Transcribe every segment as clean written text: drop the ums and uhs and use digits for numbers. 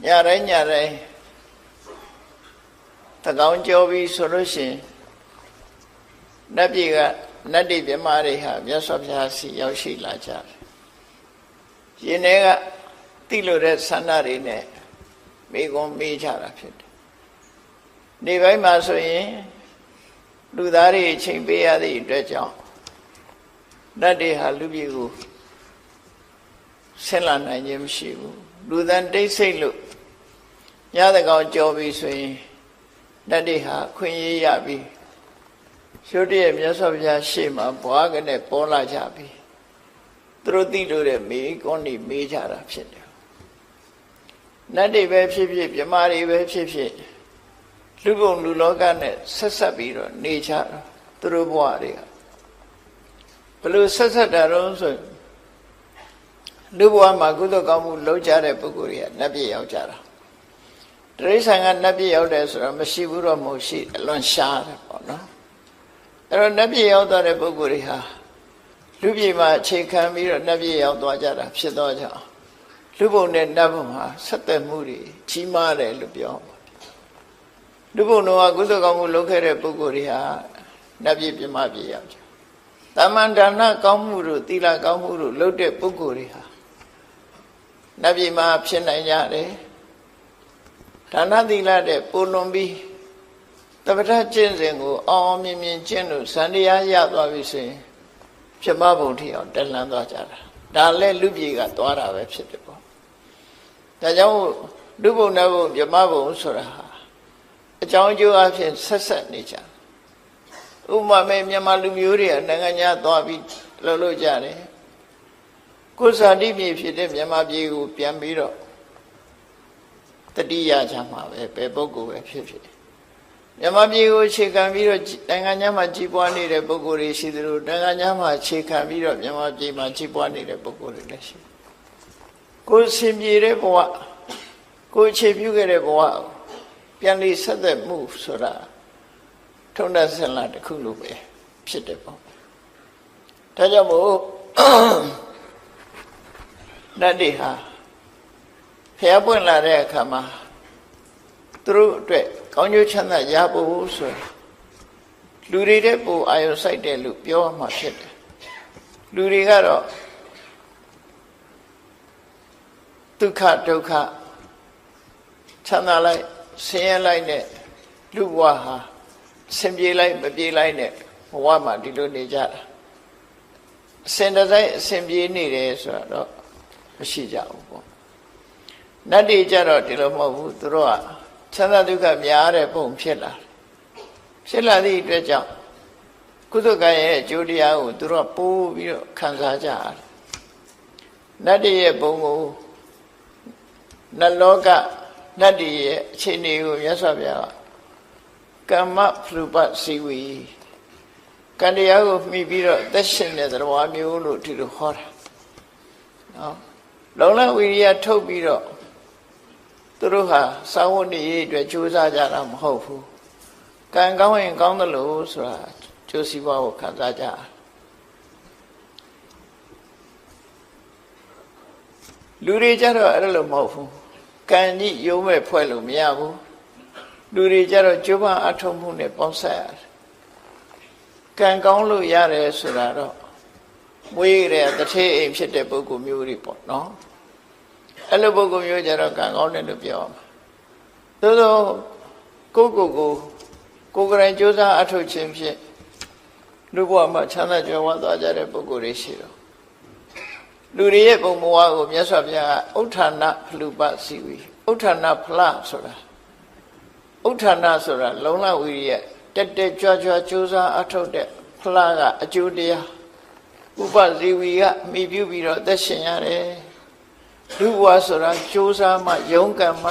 nhà đấy ta講咗ပြီးဆိုလို့ရှိရင်နတ်ပြည်ကနတ်တိပြမတွေဟာမြတ်စွာဘုရားစီရောက်ရှိလာကြတယ်။ယင်းတွေကတိလို့တဲ့ဆန္ဒတွေနဲ့မိကုံမေးကြတာဖြစ်တယ်။ဒီဘက်မှာဆိုရင်လူသားတွေချိန်ပေးရသည့်အတွက်ကြောင့်နတ်တွေဟာလူပြည်ကိုဆင်းလာနိုင်ခြင်းမရှိဘူး။လူသားတိတ်ဆိတ်လို့ညတကောင်ကြောပြီးဆိုရင်နတ်တွေဟာခွင့်ရရပြီရုတ်တရက်မြတ်စွာဘုရားရှေ့မှာဘွားကနဲ့ပေါ်လာကြပြီသူတို့သိလို့တဲ့မေကွန်းနေမေးကြတာဖြစ်တယ်နတ်တွေပဲဖြစ်ဖြစ်မြမာတွေပဲဖြစ်ဖြစ်လူပုံလူလောကနဲ့ဆက်ဆက်ပြီးတော့နေကြတာသူတို့ဘွားတွေကဘယ်လိုဆက်ဆက်တာတော့ဆိုလူဘွားမှာကုသိုလ်ကောင်းမှုလုပ်ကြတဲ့ပုဂ္ဂိုလ်တွေကနတ်ပြည်ရောက်ကြတာတရိษံကနတ်ပြည်ရောက်တယ်ဆိုတော့မရှိဘူးတော့မဟုတ်ရှိအလွန်ရှားတယ်ပေါ့နော်အဲ့တော့နတ်ပြည်ရောက်တဲ့ပုဂ္ဂိုလ်တွေဟာလူပြည်မှာအခြေခံပြီးတော့နတ်ပြည်ရောက်သွားကြတာဖြစ်တော့ကြောင့်လူဘုံနဲ့နတ်ဘုံဟာဆက်သက်မှုတွေကြီးမားတယ်လို့ပြောပါတယ်လူဘုံတော့ကုသကောင်းမှုလုပ်ခဲ့တဲ့ပုဂ္ဂိုလ်တွေဟာနတ်ပြည်ပြမပြည်ရောက်ကြတမန်ဒါနကောင်းမှုတို့သီလကောင်းမှုတို့လုပ်တဲ့ပုဂ္ဂိုလ်တွေဟာနတ်ပြည်မှာဖြစ်နိုင်ကြတယ်ဒါနသီလတဲ့ပုံလွန်ပြီးတပ္ပထကျင့်စဉ်ကိုအောင်မြင်မြင်ကျင့်လို့ဇန်တရားရသွားပြီဆိုရင်ပြမဘုံထီအောင်တက်လှမ်းသွားကြတာဒါလည်းလူပြည်ကသွားတာပဲဖြစ်တယ်ပေါ့ဒါကြောင့်လူဘုံနဲ့ဘုံပြမဘုံဆိုတာဟာအကြောင်းအကျိုးအဖြစ်ဆက်ဆက်နေကြဥပမာမဲ့မြန်မာလူမျိုးတွေကနိုင်ငံခြားသွားပြီးလှုပ်လို့ကြတယ်ကိုယ်စာတိပြည်ဖြစ်တဲ့မြန်မာပြည်ကိုပြန်ပြီးတော့တတိယချမှာပဲဘယ်ပုဂ္ဂိုလ်ပဲဖြစ်ဖြစ်မြန်မာပြည်ကိုအခြေခံပြီးတော့နိုင်ငံခြားမှာကြီးပွားနေတဲ့ပုဂ္ဂိုလ်တွေရှိသလိုနိုင်ငံခြားမှာအခြေခံပြီးတော့မြန်မာပြည်မှာကြီးပွားနေတဲ့ပုဂ္ဂိုလ်တွေလည်းရှိကိုယ်ဆင်ပြေတဲ့ဘဝကိုယ်အခြေပြုခဲ့တဲ့ဘဝပြန်လေးဆက်သက်မှုဆိုတာထုံးတဲ့ဆင်လာတစ်ခုလိုပဲဖြစ်တယ်ပေါ့ဒါကြောင့်မို့နတ်တွေဟာဖျားပွင့်လာတဲ့အခါမှာသူတို့အတွက်ကောင်းကျိုးချမ်းသာရဖို့ဆိုလူတွေတဲ့ပူအာယုစိုက်တယ်လို့ပြောမှဖြစ်တယ်လူတွေကတော့ဒုက္ခဒုက္ခချမ်းသာလိုက်ဆင်းရဲလိုက်နဲ့လူဘဝဟာဆင်ပြေလိုက်မပြေလိုက်နဲ့ဘဝမှာဒီလိုနေကြတာအစင်တစိုက်အစင်ပြေနေတယ်ဆိုတော့မရှိကြဘူးပေါ့နတ်တွေကြတော့ဒီလိုမဟုတ်ဘူးသူတို့ကချမ်းသာဒုက္ခများတဲ့ပုံဖြစ်လာသည့်အတွက်ကြောင့်ကုသကံရဲ့အကျိုးတရားကိုသူတို့ပိုးပြီးတော့ခံစားကြရတယ်နတ်တွေရဲ့ဘုံကိုနတ်လောကနတ်တွေရဲ့အခြေအနေကိုမြတ်စွာဘုရားကကမ္မဖလူပစီဝီကံတရားကိုမှီပြီးတော့သက်ရှင်တဲ့သတ္တဝါမျိုးလို့ဒီလိုဟောတာနော်လုံလဝိရိယထုတ်ပြီးတော့သူတို့ဟာစာဝတ်နေရေးအတွက်ကြိုးစားကြတာမဟုတ်ဘူးကံကောင်းရင်ကောင်းတယ်လို့ဆိုတာကျိုးစီးပွားကိုခံစားကြလူတွေကြတော့အဲ့လိုမဟုတ်ဘူးကံကြီးရုံးမဲ့ဖွဲ့လို့မရဘူးလူတွေကြတော့ကျိုးပန်းအထုံးမှုနဲ့ပေါင်းဆက်ရတယ်ကံကောင်းလို့ရတယ်ဆိုတာတော့မွေးရတဲ့တထေးအိမ်ဖြစ်တဲ့ပုဂ္ဂိုလ်မျိုးတွေပေါ့နော်အဲ့လိုပုဂ္ဂိုလ်မျိုးကြတော့ကံကောင်းတယ်လို့ပြောမှာသို့သောကိုယ်ကရင်ကြိုးစားအထောက်ခြင်းဖြင့်လူဘဝမှာချမ်းသာကြွယ်ဝသွားကြတဲ့ပုဂ္ဂိုလ်တွေရှိတော့လူတွေရဲ့ပုံဘဝကိုမြတ်စွာဘုရားကဥဋ္ဌာဏဖလူပစီဝီဥဋ္ဌာဏဖလဆိုတာဥဋ္ဌာဏဆိုတာလုံလဝိရိယတက်တက်ကြွကြွကြိုးစားအထောက်တဲ့ဖလကအကျိုးတရားဥပဇီဝီကမိပြုပြီးတော့သက်ရှင်ရတယ်လူဘဝဆိုတာကြိုးစားမှယုံကံမှ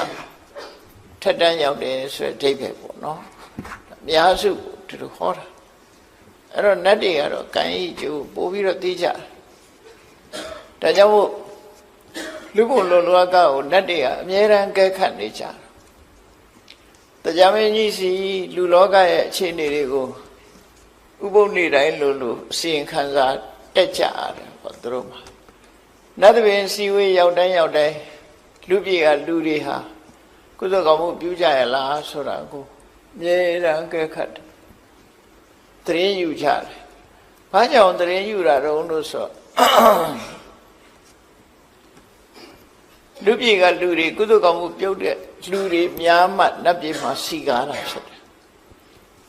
ထက်တန်းရောက်တယ်ဆိုတဲ့အဓိပ္ပာယ်ပေါ့နော်အများစုဒီလိုဟောတာအဲ့တော့နတ်တွေကတော့ကံဤကျိုးပို့ပြီးတော့သိကြဒါကြောင့်မို့လူဘုံလောကကိုနတ်တွေကအမြဲတမ်းကဲခတ်နေကြတရားမင်းကြီးစီလူလောကရဲ့အခြေအနေတွေကိုဥပုပ်နေ့တိုင်းလို့အစီရင်ခံစာတက်ကြရတယ်ပေါ့သူတို့မှာနတ်တပင်စီဝေးရောက်တိုင်းလူပြည်ကလူတွေဟာ ကုသိုလ်ကောင်းမှုပြုကြရလားဆိုတာကိုအမြဲတမ်းကဲခတ်တရင်ယူကြတယ်ဘာကြောင့်တရင်ယူတာတော့လို့ဆိုလူပြည်ကလူတွေကုသိုလ်ကောင်းမှုပြုတ်တဲ့လူတွေများမှနတ်ပြည်မှာစီကားတာဖြစ်တယ်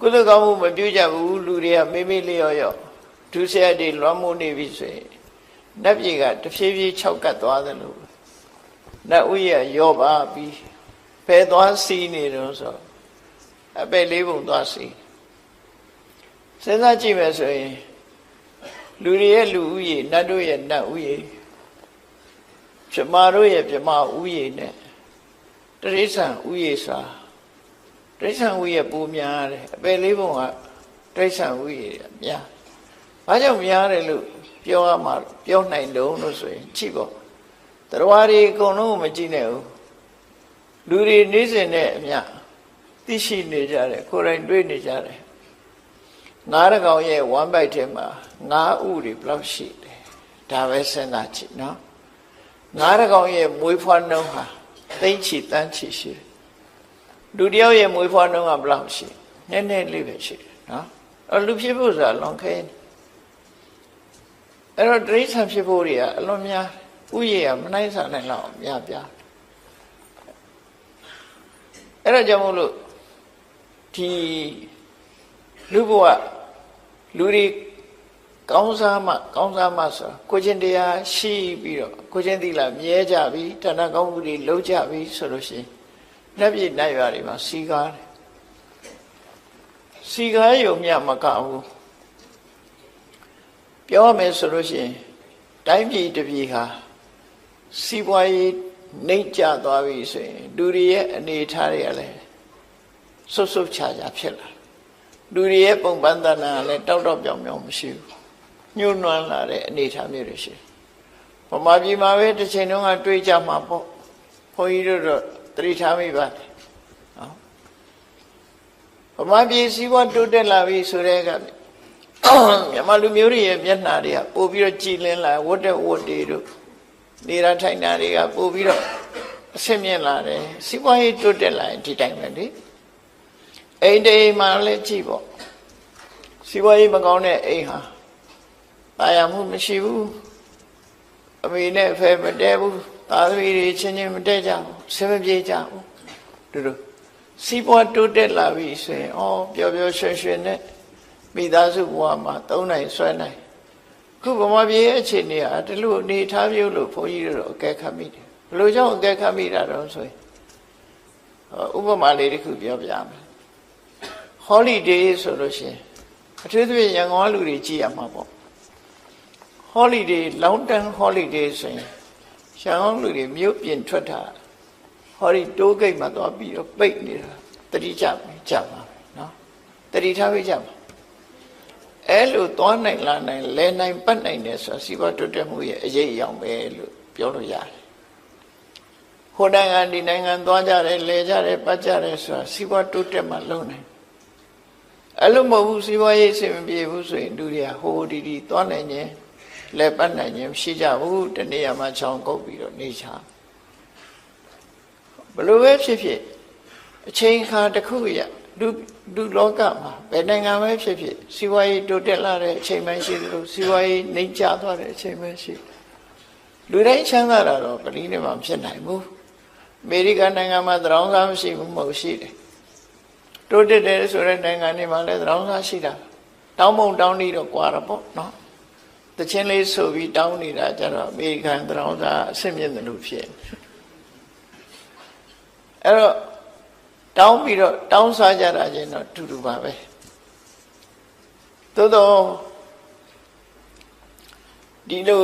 ကုသိုလ်ကောင်းမှုမပြုကြဘူးလူတွေကမေးမေးလျော့လျော့ဒုစရိုက်တွေလွှမ်းမိုးနေပြီဆိုရင်နတ်ပြည်ကတဖြည်းဖြည်းခြောက်ကပ်သွားတယ်လို့နတ်ဥယျာရောပါပြီးဖယ်သွားစီးနေတော့ဆိုအပယ်လေးပုံသွားစီးစဉ်းစားကြည့်မယ်ဆိုရင်လူတွေရဲ့လူဥယျာနတ်တို့ရဲ့နတ်ဥယျာပြမတို့ရဲ့ပြမဥယျာနဲ့တိရစ္ဆာန်ဥယျာစာတိရစ္ဆာန်ဥယျာပိုများတယ်အပယ်လေးပုံကတိရစ္ဆာန်ဥယျာများဘာကြောင့်များတယ်လို့ပြောရမှာပြောနိုင်တော့လို့ဆိုရင်ကြည့်ပေါ့တရားတွေအကုန်လုံးကိုမကြည့်နဲ့ဘူးလူတွေနေစဉ်နဲ့အမျှသိရှိနေကြတယ်ကိုယ်တိုင်တွေ့နေကြတယ်ငါးရကောင်ရဲ့ဝမ်းပိုက်ထဲမှာငါးဥတွေဘယ်လောက်ရှိတယ်ဒါပဲစဉ်းစားကြည့်နော်ငါးရကောင်ရဲ့မွေးဖွားနှုန်းဟာသိန်းချီတန်းချီရှိတယ်လူတယောက်ရဲ့မွေးဖွားနှုန်းကဘယ်လောက်ရှိနည်းနည်းလေးပဲရှိတယ်နော်အဲ့လူဖြစ်ဖို့ဆိုတာလွန်ခဲအဲ့တော့တိရစ္ဆာန်ဖြစ်ဖို့တွေကအလွန်များဥယျာမနိုင်စားနိုင်လောက်များပြားအဲ့တော့ကြောင့်မို့လို့ဒီလူဘဝလူတွေကောင်းစားမှဆိုကိုချင်းတရားရှိပြီးတော့ကိုချင်းသီလမြဲကြပြီတဏှာကောင်းမှုတွေလုံးကြပြီဆိုလို့ရှိရင်နတ်ပြည်နတ်ရွာတွေမှာစီကားတယ်စီကားယုံမြမကဘူးပြောရမယ်ဆိုလို့ရှိရင်တိုင်းပြည်တစ်ပြည်ဟာစီးပွားရေးနှိမ့်ကျသွားပြီဆိုရင်လူတွေရဲ့အနေအထားတွေကလည်းဆုတ်ဆုတ်ချာချာဖြစ်လာလူတွေရဲ့ပုံပန်းတဏ္ဍာလည်းတောက်တောက်ပြောင်ပြောင်မရှိဘူးညှို့နွမ်းလာတဲ့အနေအထားမျိုးတွေရှိဗမာပြည်မှာပဲတစ်ချိန်တုန်းကတွေးကြမှာပေါ့ဘုန်းကြီးတို့တော့သတိထားမိပါတယ်နော်ဗမာပြည်စီးပွားတိုးတက်လာပြီဆိုတဲ့ကမြန်မာလူမျိုးတွေရဲ့မျက်နှာတွေကပို့ပြီးတော့ကြည်လင်းလာဝတ်တဲ့ဝတ်တွေတို့နေရာထိုင်တာတွေကပို့ပြီးတော့အဆင့်မြင့်လာတယ်စီးပွားရေးတိုးတက်လာရင်ဒီတိုင်းပဲလေအိမ်တိမ်မှာလည်းကြည့်ပေါ့စီးပွားရေးမကောင်းတဲ့အိမ်ဟာတာယာမှုမရှိဘူးအမေနဲ့အဖေမတည့်ဘူးသားသမီးတွေချင်းချင်းမတည့်ကြဘူးဆင်မပြေကြဘူးတို့စီးပွားတိုးတက်လာပြီဆိုရင်ပျော်ပျော်ရွှင်ရွှင်နဲ့မိသားစုဘဝမှာသုံးနိုင်ဆွဲနိုင်ခုဗမာပြည်ရဲ့အခြေအနေဟာဒီလိုအနေထားမျိုးလို့ဘုန်းကြီးတို့အကဲခတ်မိတယ်ဘယ်လိုကြောင့်အကဲခတ်မိတာတော့ဆိုရင်ဥပမာလေးတစ်ခုပြောပြမယ် holiday ဆိုလို့ရှိရင်အထူးသဖြင့်ရန်ကုန်လူတွေကြည့်ရမှာပေါ့ holiday long term holiday ဆိုရင်ရန်ကုန်လူတွေမြို့ပြင်ထွက်တာဟောဒီတိုးဂိတ်မှာသွားပြီးတော့ပိတ်နေတာတတိကြပါနော်တတိထားပေးကြပါအဲ့လိုသွားနိုင်လာနိုင်လဲနိုင်ပတ်နိုင်တယ်ဆိုတာစီးပွားတိုးတက်မှုရဲ့အရေးအယောင်ပဲလို့ပြောလို့ရတယ်ဟိုနိုင်ငံဒီနိုင်ငံသွားကြတယ်လဲကြတယ်ပတ်ကြတယ်ဆိုတာစီးပွားတိုးတက်မှလုံးနိုင်အဲ့လိုမဟုတ်ဘူးစီးပွားရေးအဆင်မပြေဘူးဆိုရင်လူတွေကဟိုဒီသွားနိုင်ခြင်းလဲပတ်နိုင်ခြင်းမရှိကြဘူးတနေ့မှချောင်းကုတ်ပြီးတော့နေချဘလို့ပဲဖြစ်ဖြစ်အချိန်ခါတစ်ခုရလူလောကမှာဘယ်နိုင်ငံပဲဖြစ်ဖြစ်စီးပွားရေးတိုးတက်လာတဲ့အချိန်မှရှိတယ်လို့စီးပွားရေးနှိမ့်ကျသွားတဲ့အချိန်မှရှိလူတိုင်းချမ်းသာတာတော့ပရိနိဗ္ဗာန်ဖြစ်နိုင်ဘူးအမေရိကန်နိုင်ငံမှာသံဃာမရှိဘူးမဟုတ်ရှိတယ်တိုးတက်တယ်ဆိုတဲ့နိုင်ငံတွေမှာလည်းသံဃာရှိတာတောင်းမုံတောင်းနေတော့ကွာတော့ပေါ့နော်တချင်းလေးဆိုပြီးတောင်းနေတာကျတော့အမေရိကန်သံဃာအဆင့်မြင့်တယ်လို့ဖြစ်အဲ့တော့တောင်းပြီးတော့တောင်းစားကြတာချင်းတော့တူတူပါပဲသို့တော့ဒီလို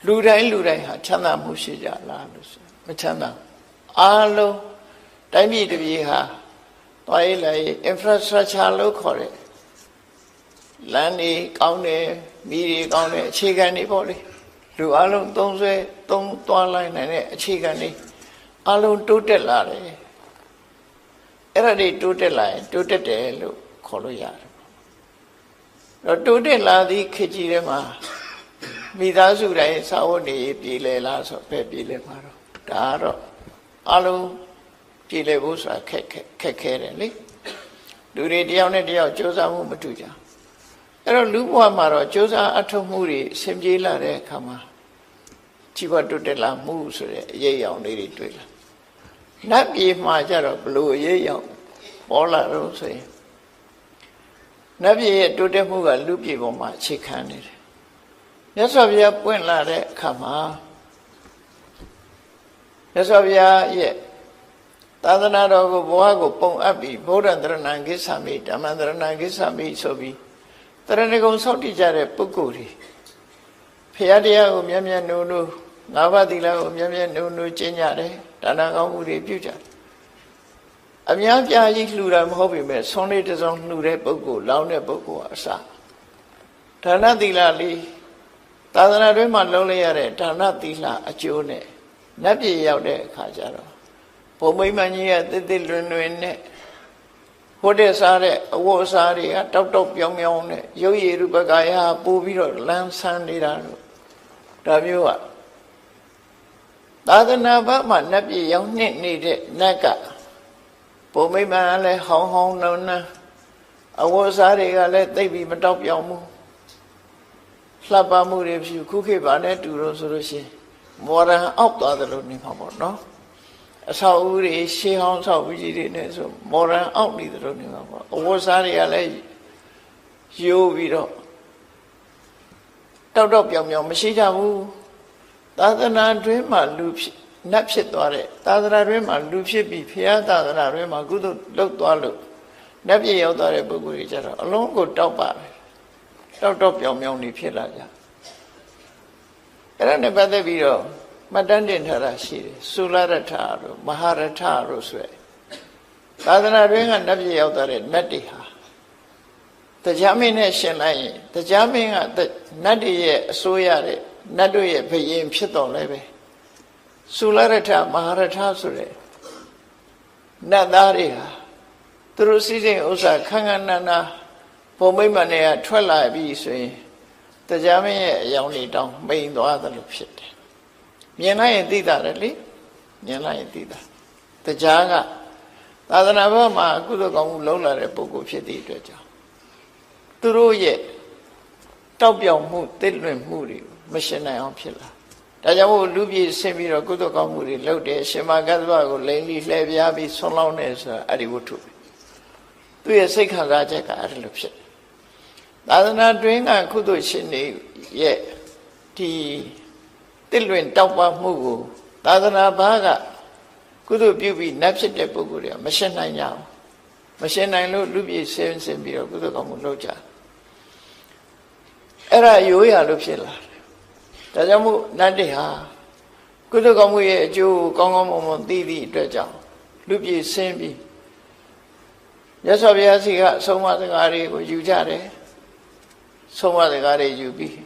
လူတိုင်းဟာချမ်းသာမှုရှိကြလားလို့ဆိုမချမ်းသာအားလုံးတိုင်းပြည်တစ်ပြည်ဟာသွားရေးလာရေး infrastructure လို့ခေါ်တဲ့လမ်းတွေကောင်းတယ်မီးတွေကောင်းတယ်အခြေခံတွေပေါ့လေလူအားလုံးသုံးသွားလိုက်နိုင်တဲ့အခြေခံတွေအားလုံးတိုးတက်လာတယ်အဲ့ဒါတွေတိုးတက်လာရင်တိုးတက်တယ်လို့ခေါ်လို့ရတယ်တော့တိုးတက်လာသည့်ခေတ်ကြီးထဲမှာမိသားစုတိုင်းစာဝတ်နေပြည်လဲလားဆိုပဲပြည်လဲမှာတော့ဒါကတော့အလုံး ပြည်လေဖို့ဆိုတာခက်ခဲတယ်လေလူတွေတယောက်နဲ့တယောက်ကြိုးစားမှုမတူကြအဲ့တော့လူဘဝမှာတော့ကြိုးစားအထောက်မှုတွေဆင်ပြေလာတဲ့အခါမှာជីវတုတက်လာမှုဆိုတဲ့အရေးအယောင်လေးတွေတွေ့လာနတ်ပြည်မှာကျတော့ဘလို့အရေးအယောင်ပေါ်လာတော့ဆိုရင်နတ်ပြည်ရဲ့တိုးတက်မှုကလူပြည်ပေါ်မှာအခြေခံနေတယ်မြတ်စွာဘုရားပွင့်လာတဲ့အခါမှာမြတ်စွာဘုရားရဲ့သာသနာတော်ကိုဘဝကိုပုံအပ်ပြီးဗုဒ္ဓံတရဏံကိစ္ဆာမိဓမ္မံတရဏံကိစ္ဆာမိဆိုပြီးတရဏဂုံဆောက်တည်ကြတဲ့ပုဂ္ဂိုလ်တွေဘုရားတရားကိုမြတ်မြတ်နိုးနိုးငါးပါးသီလကိုမြတ်မြတ်နိုးနိုးကျင့်ကြတယ်ဒါနကောင်းမှုတွေပြုကြတယ်အများပြားကြီးလှူတာမဟုတ်ပေမဲ့ဆုံးလေးတစ်စုံလှူတဲ့ပုဂ္ဂိုလ်လောင်းတဲ့ပုဂ္ဂိုလ်အစဒါနသီလလေးသာသနာ့တွင်မှာလုံးလိုက်ရတဲ့ဒါနသီလအကျိုးနဲ့နတ်ပြည်ရောက်တဲ့အခါကျတော့ဘုံမိမ္မန်ကြီးရဲ့တစ်လွင်လွင်နဲ့ဟိုတဲ့စားတဲ့အဝတ်အစားတွေကတောက်တောက်ပြောင်းပြောင်းနဲ့ရုပ်ရည်ရူပကာယပို့ပြီးတော့လမ်းဆန်းနေတာလို့ဒါမျိုးကသာသနာ့ဘက်မှာနတ်ပြည်ရောက်နေတဲ့နတ်ကဘုံမိမ္မန်ကလည်းဟောင်းဟောင်းနှုံနှံအဝတ်အစားတွေကလည်းသိပ်ပြီးမတောက်ပြောင်းဘူးလှပမှုတွေဖြစ်ခုခေတ်ပါနဲ့တူလို့ဆိုလို့ရှိရင်မော်ဒန်အောက်သွားတယ်လို့နေမှာပေါ့နော်အဆောက်အဦတွေရှေးဟောင်းဆောက်ဦးကြီးတွေနဲ့ဆိုမော်ဒန်အောက်နေတယ်လို့နေမှာပေါ့အဝတ်စားတွေကလည်းရိုးပြီးတော့တောက်တောက်ပြောင်ပြောင်မရှိကြဘူးသာသနာတွင်မှာလူနတ်ဖြစ်သွားတဲ့သာသနာတွင်မှာလူဖြစ်ပြီးဘုရားသာသနာတွင်မှာကုသိုလ်လုပ်သွားလို့နတ်ပြည်ရောက်သွားတဲ့ပုဂ္ဂိုလ်တွေကြတော့အလုံးကိုတောက်ပါတယ်တောက်တောက်ပြောင်ပြောင်နေဖြစ်လာကြအဲ့ဒါနဲ့ပတ်သက်ပြီးတော့မှတ်တမ်းတင်ထားတာရှိတယ်သုလရထတို့မဟာရထတို့ဆိုရယ်သာသနာတွင်ကနတ်ပြည်ရောက်သွားတဲ့နတ်တွေဟာတရားမင်းနဲ့ရှင်လိုက်ရင်တရားမင်းကနတ်တွေရဲ့အစိုးရတဲ့နတ်တို့ရဲ့ဘယင်ဖြစ်တော်လဲပဲသုလရထမဟာရထဆိုရယ်နတ်သားတွေဟာသူတို့စီစဉ်ဥစ္စာခန်းခန်းနာနာဘုံမိမ္မာန်တွေကထွက်လာပြီဆိုရင်တရားမင်းရဲ့အယောင်လေးတောင်းမိန်သွားတယ်လို့ဖြစ်တယ်မြင်လိုက်ရင်သိတာလေမြင်လိုက်ရင်သိတာတရားကသာသနာ့ဘက်မှာကုသိုလ်ကောင်းမှုလုံးလာတဲ့ပုဂ္ဂိုလ်ဖြစ်သည့်အတွက်ကြောင့်သူတို့ရဲ့တောက်ပြောင်မှုတစ်လွင်မှုတွေမရှင်းနိုင်အောင်ဖြစ်လာဒါကြောင့်မို့လူပြည်ဆင်းပြီးတော့ကုသိုလ်ကောင်းမှုတွေလုပ်တယ်ရှင်မကသဗ္ဗကိုလိန်လိလှည့်ပြားပြီးဆွန်လောင်းနေဆိုတာအဲ့ဒီဝတ္ထုသူရဲ့စိတ်ခံစားချက်ကအဲ့ဒီလိုဖြစ်တယ်သာသနာတွင်ကကုသိုလ်ရှင်တွေရဲ့ဒီတစ်လွင်တောက်ပမှုကိုသာသနာ့ဘာကကုသိုလ်ပြုပြီးနတ်ဖြစ်တဲ့ပုဂ္ဂိုလ်တွေကမရှင်းနိုင်ကြဘူးမရှင်းနိုင်လို့လူပြည်ဆင်းပြီးတော့ကုသိုလ်ကောင်းမှုလုပ်ကြအဲ့ဒါရိုးရလို့ဖြစ်လာတယ်ဒါကြောင့်မို့နတ်တွေဟာကုသိုလ်ကောင်းမှုရဲ့အကျိုးကိုကောင်းကောင်းမွန်မွန်သိသည့်အတွက်ကြောင့်လူပြည်ဆင်းပြီးရသော်ဘုရားစီကအဆုံးအမစကားတွေကိုယူကြတယ်ဆုံးမစကားတွေယူပြီး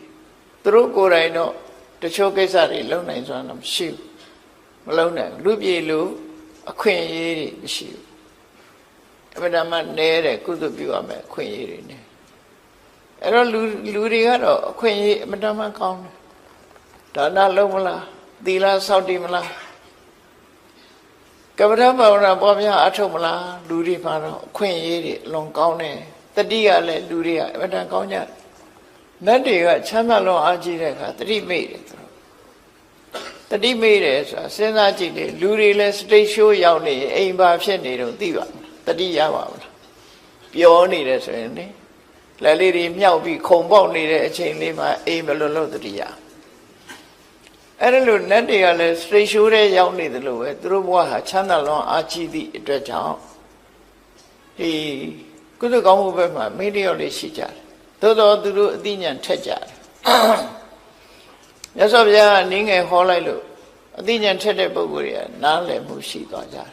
သူတို့ကိုယ်တိုင်တော့တချို့ကိစ္စတွေလုံနိုင်စွမ်းတော့မရှိဘူးမလုံနိုင်လူပြည်လူအခွင့်အရေးတွေမရှိဘူးအမှန်တမ်းနဲတဲ့ကုသပြုရမယ်အခွင့်အရေးတွေနဲ့အဲ့တော့လူတွေကတော့အခွင့်အရေးအမှန်တမ်းကောင်းတယ်ဒါနလုံးမလားသီလစောင့်တည်မလားကမ္မဋ္ဌာန်းဘာဝနာပွားများအထုတ်မလားလူတွေမှာတော့အခွင့်အရေးတွေအလွန်ကောင်းတယ်တတိကလည်းလူတွေကအမှန်တမ်းကောင်းကြနတ်တွေကချမ်းသာလုံးအားကြီးတဲ့အခါတတိမိတ်တယ်သူတို့တတိမိတ်တယ်ဆိုတာစဉ်းစားကြည့်လေလူတွေလည်းစတိတ်ရှိုးရောက်နေအိမ်ပါဖြစ်နေတော့သိပါမလားတတိရပါမလားပျော်နေတယ်ဆိုရင်လေလက်လေးတွေမြောက်ပြီးခုံပေါက်နေတဲ့အချိန်လေးမှာအိမ်ဘယ်လိုလုပ်တတိယအဲ့ဒါလို့နတ်တွေကလည်းစတိတ်ရှိုးတဲ့ရောက်နေတယ်လို့ပဲသူတို့ဘဝဟာချမ်းသာလုံးအားကြီးသည့်အတွက်ကြောင့်ဒီကုသကောင်းမှုဘက်မှာမိတ္တရောလေးရှိကြတယ်သို့တော်သူတို့အသိဉာဏ်ထက်ကြတယ်မြတ်စွာဘုရားကနင်းငယ်ဟောလိုက်လို့အသိဉာဏ်ထက်တဲ့ပုဂ္ဂိုလ်တွေကနားလည်မှုရှိသွားကြတယ်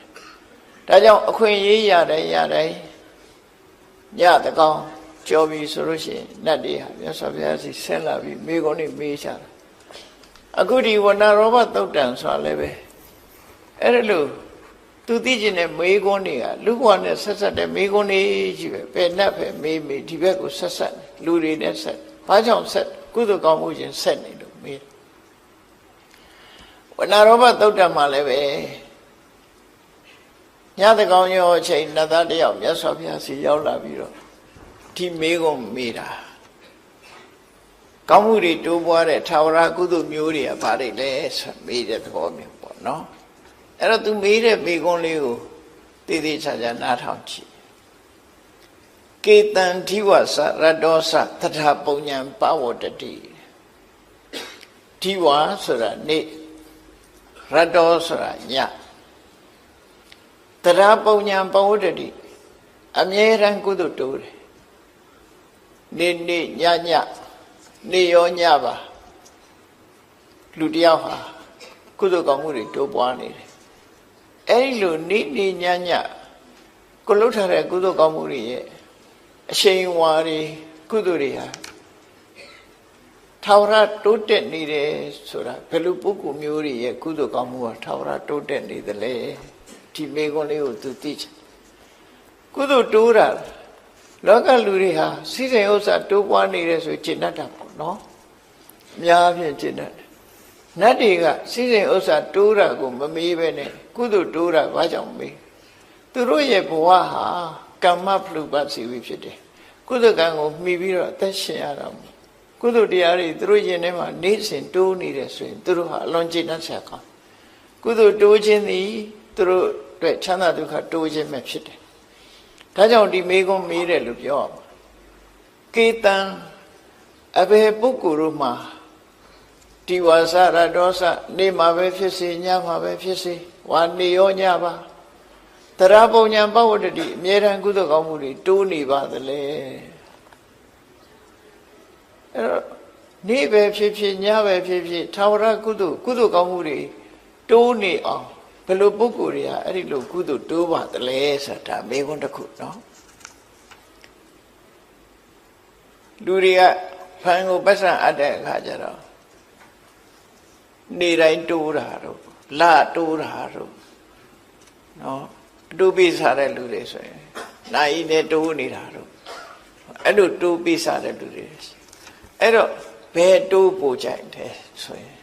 ဒါကြောင့်အခွင့်အရေးရတိုင်းညတကောင်းကြော်ပြီဆိုလို့ရှိရင်နတ်တွေဟာမြတ်စွာဘုရားစီဆင်းလာပြီးမိကုန်းနေမေးကြတယ်အခုဒီဝဏရောဘသုတ်တံဆိုတာလည်းပဲအဲ့ဒါလို့သူသိကျင်တဲ့မေးခွန်းတွေကလူဘဝနဲ့ဆက်ဆက်တဲ့မေးခွန်းတွေကြီးပဲဘယ်နဲ့ပဲမေးဒီဘက်ကိုဆက်ဆက်လူတွေနဲ့ဆက်ဘာကြောင့်ဆက်ကုသိုလ်ကောင်းမှုချင်းဆက်နေလို့မေးဝဏရောဘသုတ်တံမှာလည်းပဲ ညတကောင်ရောအချိန်နတ်သားတယောက်မြတ်စွာဘုရားစီရောက်လာပြီးတော့ဒီမေးခွန်းမေးတာကောင်းမှုတွေတိုးပွားတဲ့ထာဝရကုသိုလ်မျိုးတွေကဘာတွေလဲဆိုမေးတဲ့သဘောမျိုးပေါ့နော်အဲ့တော့သူမေးတဲ့မေးခွန်းလေးကိုတည်တည်ချာချာနားထောင်ကြည့်ကေတံဓိဝဆရတ္တောသသထပုံညာပဝတ္တိဓိဝဆိုတာနေ့ရတ္တောဆိုတာညသထပုံညာပဝတ္တိအမြဲတမ်းကုသိုလ်တိုးတယ်နေ့ညနေရောညပါလူတယောက်ဟာကုသိုလ်ကောင်းမှုတွေတိုးပွားနေတယ်အဲဒီလိုနေ့ညကိုလှုပ်ထားတဲ့ကုသိုလ်ကောင်းမှုတွေရဲ့အရှိန်ဝါတွေကုသိုလ်တွေဟာထာဝရတိုးတက်နေတယ်ဆိုတာဘယ်လိုပုဂ္ဂိုလ်မျိုးတွေရဲ့ကုသိုလ်ကောင်းမှုဟာထာဝရတိုးတက်နေသလဲဒီမေခွန်းလေးကိုသူသိချင်ကုသိုလ်တိုးတာလောကလူတွေဟာစိစိမ်ဥစ္စာတိုးပွားနေတယ်ဆိုကျင့်တတ်တာပေါ့နော်အများဖြင့်ကျင့်တတ်တယ်နတ်တွေကစိစိမ်ဥစ္စာတိုးတာကိုမမေးပဲနဲ့ကုသိုလ်တိုးတာဘာကြောင့်မေးသူတို့ရဲ့ဘဝဟာကမ္မဖလူပတ်စီဝိဖြစ်တယ်ကုသိုလ်ကံကိုမှီပြီးတော့အသက်ရှင်ရတာကုသိုလ်တရားတွေသူတို့ရင်ထဲမှာနေ့စဉ်တိုးနေတယ်ဆိုရင်သူတို့ဟာအလွန်ကျေနပ်စရာကောင်းကုသိုလ်တိုးခြင်းသည်သူတို့အတွက်ချမ်းသာဒုက္ခတိုးခြင်းပဲဖြစ်တယ်ဒါကြောင့်ဒီမေခွန်းမေးတယ်လို့ပြောရမှာကေတံအဘယ်ပုဂ္ဂိုလ်တို့မှာဒီဝါစရတောစနေမှာပဲဖြစ်စေညမှာပဲဖြစ်စေဝါနေရောညပါတရာပုံညာပဝတ္တိအမြဲတမ်းကုသိုလ်ကောင်းမှုတွေတိုးနေပါသလဲအဲ့တော့နေပဲဖြစ်ဖြစ်ညပဲဖြစ်ဖြစ်ထာဝရကုသိုလ်ကောင်းမှုတွေတိုးနေအောင်ဘယ်လိုပုဂ္ဂိုလ်တွေကအဲ့ဒီလိုကုသိုလ်တိုးပါသလဲဆိုတာမေးခွန်းတစ်ခုနော်လူတွေကဖန်ကိုပတ်စံအပ်တဲ့အခါကျတော့နေတိုင်းတိုးတာတော့လတိုးတာတော့နော်တိုးပြီးစားတဲ့လူတွေဆိုရင်နိုင်နဲ့တိုးနေတာတော့အဲ့လိုတိုးပြီးစားတဲ့လူတွေအဲ့တော့ဘယ်တိုးပို့ကြိုက်တယ်ဆိုရင်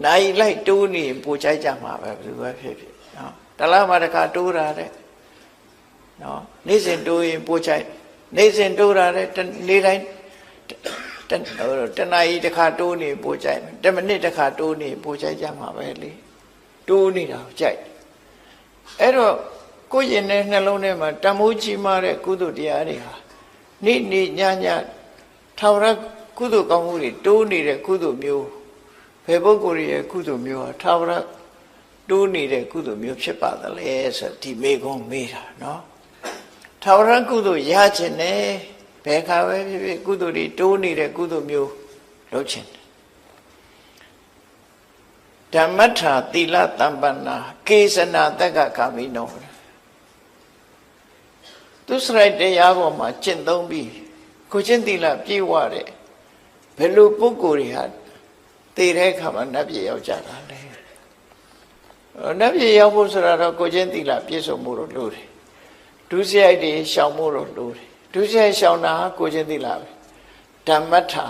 နိုင်လိုက်တိုးနေပို့ကြိုက်ကြမှာပဲဘယ်လိုပဲဖြစ်ဖြစ်နော်တလားမှတစ်ခါတိုးတာတဲ့နော်နေ့စဉ်တိုးရင်ပို့ကြိုက်နေ့စဉ်တိုးတာတဲ့နေ့တိုင်းတနာရီတစ်ခါတိုးနေပို့ကြိုက်10မိနစ်တစ်ခါတိုးနေပို့ကြိုက်ကြမှာပဲလေတိုးနေတာကိုကြိုက်အဲ့တော့ကိုယ်ရင်ထဲနှလုံးထဲမှာတမိုးကြီးမားတဲ့ကုသိုလ်တရားတွေဟာနေ့ညထာဝရကုသိုလ်ကောင်းမှုတွေတိုးနေတဲ့ကုသိုလ်မျိုးဘယ်ပုဂ္ဂိုလ်ရဲ့ကုသိုလ်မျိုးဟာထာဝရတိုးနေတဲ့ကုသိုလ်မျိုးဖြစ်ပါသလဲဆိုဒီမေခွန်းမေးတာနော်ထာဝရကုသိုလ်ရခြင်းနဲ့ဘယ်ခါပဲဖြစ်ဖြစ်ကုသိုလ်တွေတိုးနေတဲ့ကုသိုလ်မျိုးလုပ်ခြင်းဓမ္မထာသီလတမ္ပန္နာကေသနာတက္ကကာမိနောသူစရိုက်တရားပေါ်မှာကျင့်သုံးပြီးကိုချင်းသီလပြည့်ဝတဲ့ဘယ်လိုပုဂ္ဂိုလ်တွေဟာတည်တဲ့အခါမှာနတ်ပြည်ရောက်ကြတာလဲနတ်ပြည်ရောက်ဖို့ဆိုတာတော့ကိုချင်းသီလပြည့်စုံမှုတော့လိုတယ်ဒုစရိုက်တွေရှောင်မှုတော့လိုတယ်ဒုစရိုက်ရှောင်တာကိုချင်းသီလပဲဓမ္မထာ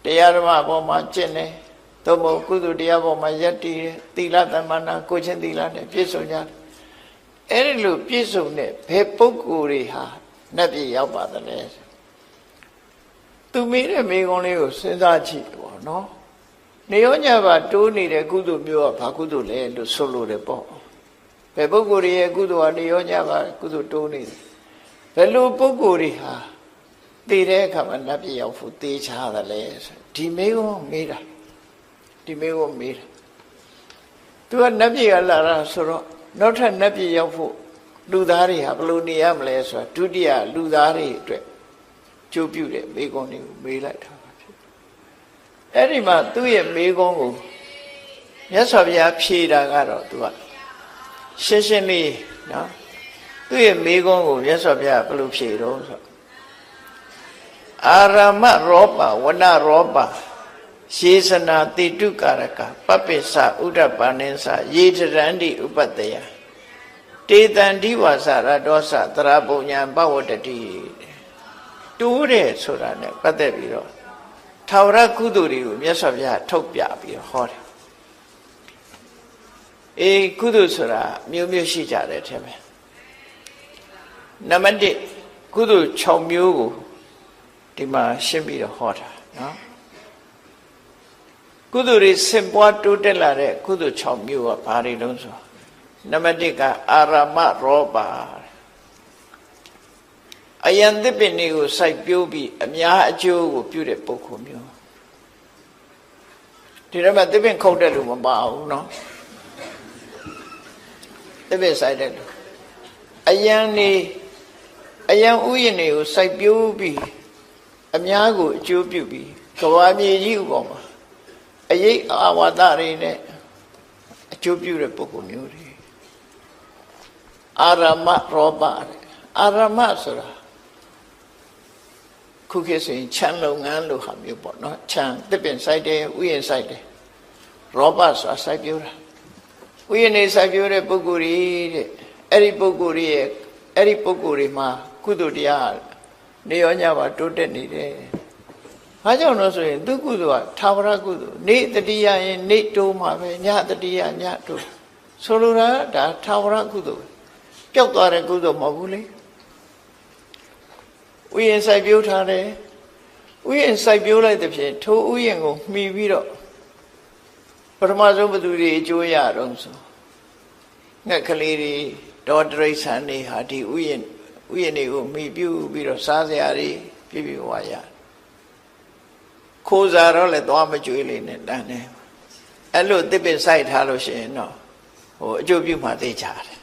တရားဓမ္မပေါ်မှာကျင့်တယ်သို့မဟုတ်ကုသိုလ်တရားပေါ်မှာယက်တည်တယ်သီလသမ္မာနာကိုချင်းသီလနဲ့ပြည့်စုံကြတယ်အဲ့ဒီလိုပြည့်စုံတဲ့ဘယ်ပုဂ္ဂိုလ်တွေဟာနတ်ပြည်ရောက်ပါသလဲသူမေးတဲ့မေခွန်းလေးကိုစဉ်းစားကြည့်ပေါ့နော်နေရောညပါတိုးနေတဲ့ကုသိုလ်မျိုးကဘာကုသိုလ်လဲလို့ဆိုလို့တယ်ပေါ့ဘယ်ပုဂ္ဂိုလ်တွေရဲ့ကုသိုလ်ဟာနေရောညပါကုသိုလ်တိုးနေတယ်ဘယ်လိုပုဂ္ဂိုလ်တွေဟာတည်တဲ့အခါမှာနတ်ပြည်ရောက်ဖို့တေးချတယ်လဲဆိုဒီမေခွန်းမေးတာဒီမေခွန်းမေးတာသူကနတ်ပြည်ကလာတာဆိုတော့နောက်ထပ်နတ်ပြည်ရောက်ဖို့လူသားတွေဟာဘယ်လိုနေရမလဲဆိုတာဒုတိယလူသားတွေအတွက်ကျိုးပြုတဲ့မေခွန်းတွေကိုမေးလိုက်တာပါဖြစ်အဲ့ဒီမှာသူ့ရဲ့မေခွန်းကိုမြတ်စွာဘုရားဖြေတာကတော့သူကရှင်းရှင်းလေးနော်သူ့ရဲ့မေခွန်းကိုမြတ်စွာဘုရားဘယ်လိုဖြေတော့ဆိုအာရမရောပဝနရောပရှေသနာတိတုကာရကပပ္ပိသဥဒ္ဒပါဏိသယေတရန္တိဥပတ္တယတေတံဒီဝါစရတောသတရာပုံညာပဝတ္တိတိုးတယ်ဆိုတာ ਨੇ ပတ်သက်ပြီးတော့ထာဝရကုသိုလ်တွေကိုမြတ်စွာဘုရားထုတ်ပြပြီးတော့ဟောတယ် ကုသိုလ်ဆိုတာမျိုးမျိုးရှိကြတယ်ထင်မယ်နံပါတ်1ကုသိုလ်6မျိုးကိုဒီမှာရှင်းပြီးတော့ဟောတာနော်ကုသိုလ်တွေစင်ပွားတိုးတက်လာတဲ့ကုသိုလ်6မျိုးကဘာတွေလုံးဆိုနံပါတ်1ကအာရမရောပါအယံသစ်ပင်တွေကိုစိုက်ပျိုးပြီးအများအကျိုးကိုပြုတဲ့ပုဂ္ဂိုလ်မျိုးဒီတော့မှသစ်ပင်ခုတ်တဲ့လူမပါဘူးနော်သစ်ပင်စိုက်တဲ့လူအယံဥယျာဉ်တွေကိုစိုက်ပျိုးပြီးအများကိုအကျိုးပြုပြီးကဘာမြေကြီးဥပမာအရေးအာဝါဒတွေနဲ့အကျိုးပြုတဲ့ပုဂ္ဂိုလ်မျိုးတွေအာရမရောပအာရမဆိုတာခုခေတ်ဆိုရင်ခြံလုပ်ငန်းလို့ဟာမျိုးပေါ့နော်ခြံသစ်ပင်စိုက်တယ်ဥယျာဉ်စိုက်တယ်ရောပဆိုတာစိုက်ပျိုးတာဥယျာဉ်နေစိုက်ပျိုးတဲ့ပုဂ္ဂိုလ်တွေတဲ့အဲ့ဒီပုဂ္ဂိုလ်တွေမှာကုသိုလ်တရားနေရောညပါတိုးတက်နေတယ်။ဘာကြောင့်လို့ဆိုရင်သူကုသိုလ်ကသာဝရကုသိုလ်နေတတိယရင်နေတိုးမှာပဲညတတိယညတိုးဆိုလိုတာဒါသာဝရကုသိုလ်ပျောက်သွားတဲ့ကုသိုလ်မဟုတ်ဘူးလေ။ဥယျာဉ်စိုက်ပျိုးထားတယ်ဥယျာဉ်စိုက်ပျိုးလိုက်တဲ့ဖြင့်ထိုဥယျာဉ်ကိုမှီပြီးတော့ပထမဆုံးဘသူတွေအကျိုးရတော့ဆိုငှက်ကလေးတွေဒေါ်တရိษံတွေဟာဒီဥယျာဉ်တွေကိုမှီပြုပြီးတော့စားစရာတွေပြည့်ပြည့်ဝရခိုးစားတော့လည်းသွားမကြွေးလေးနဲ့တန်းတယ်အဲ့လိုတစ်ပစ်စိုက်ထားလို့ရှိရင်တော့အကျိုးပြုမှသိကြတယ်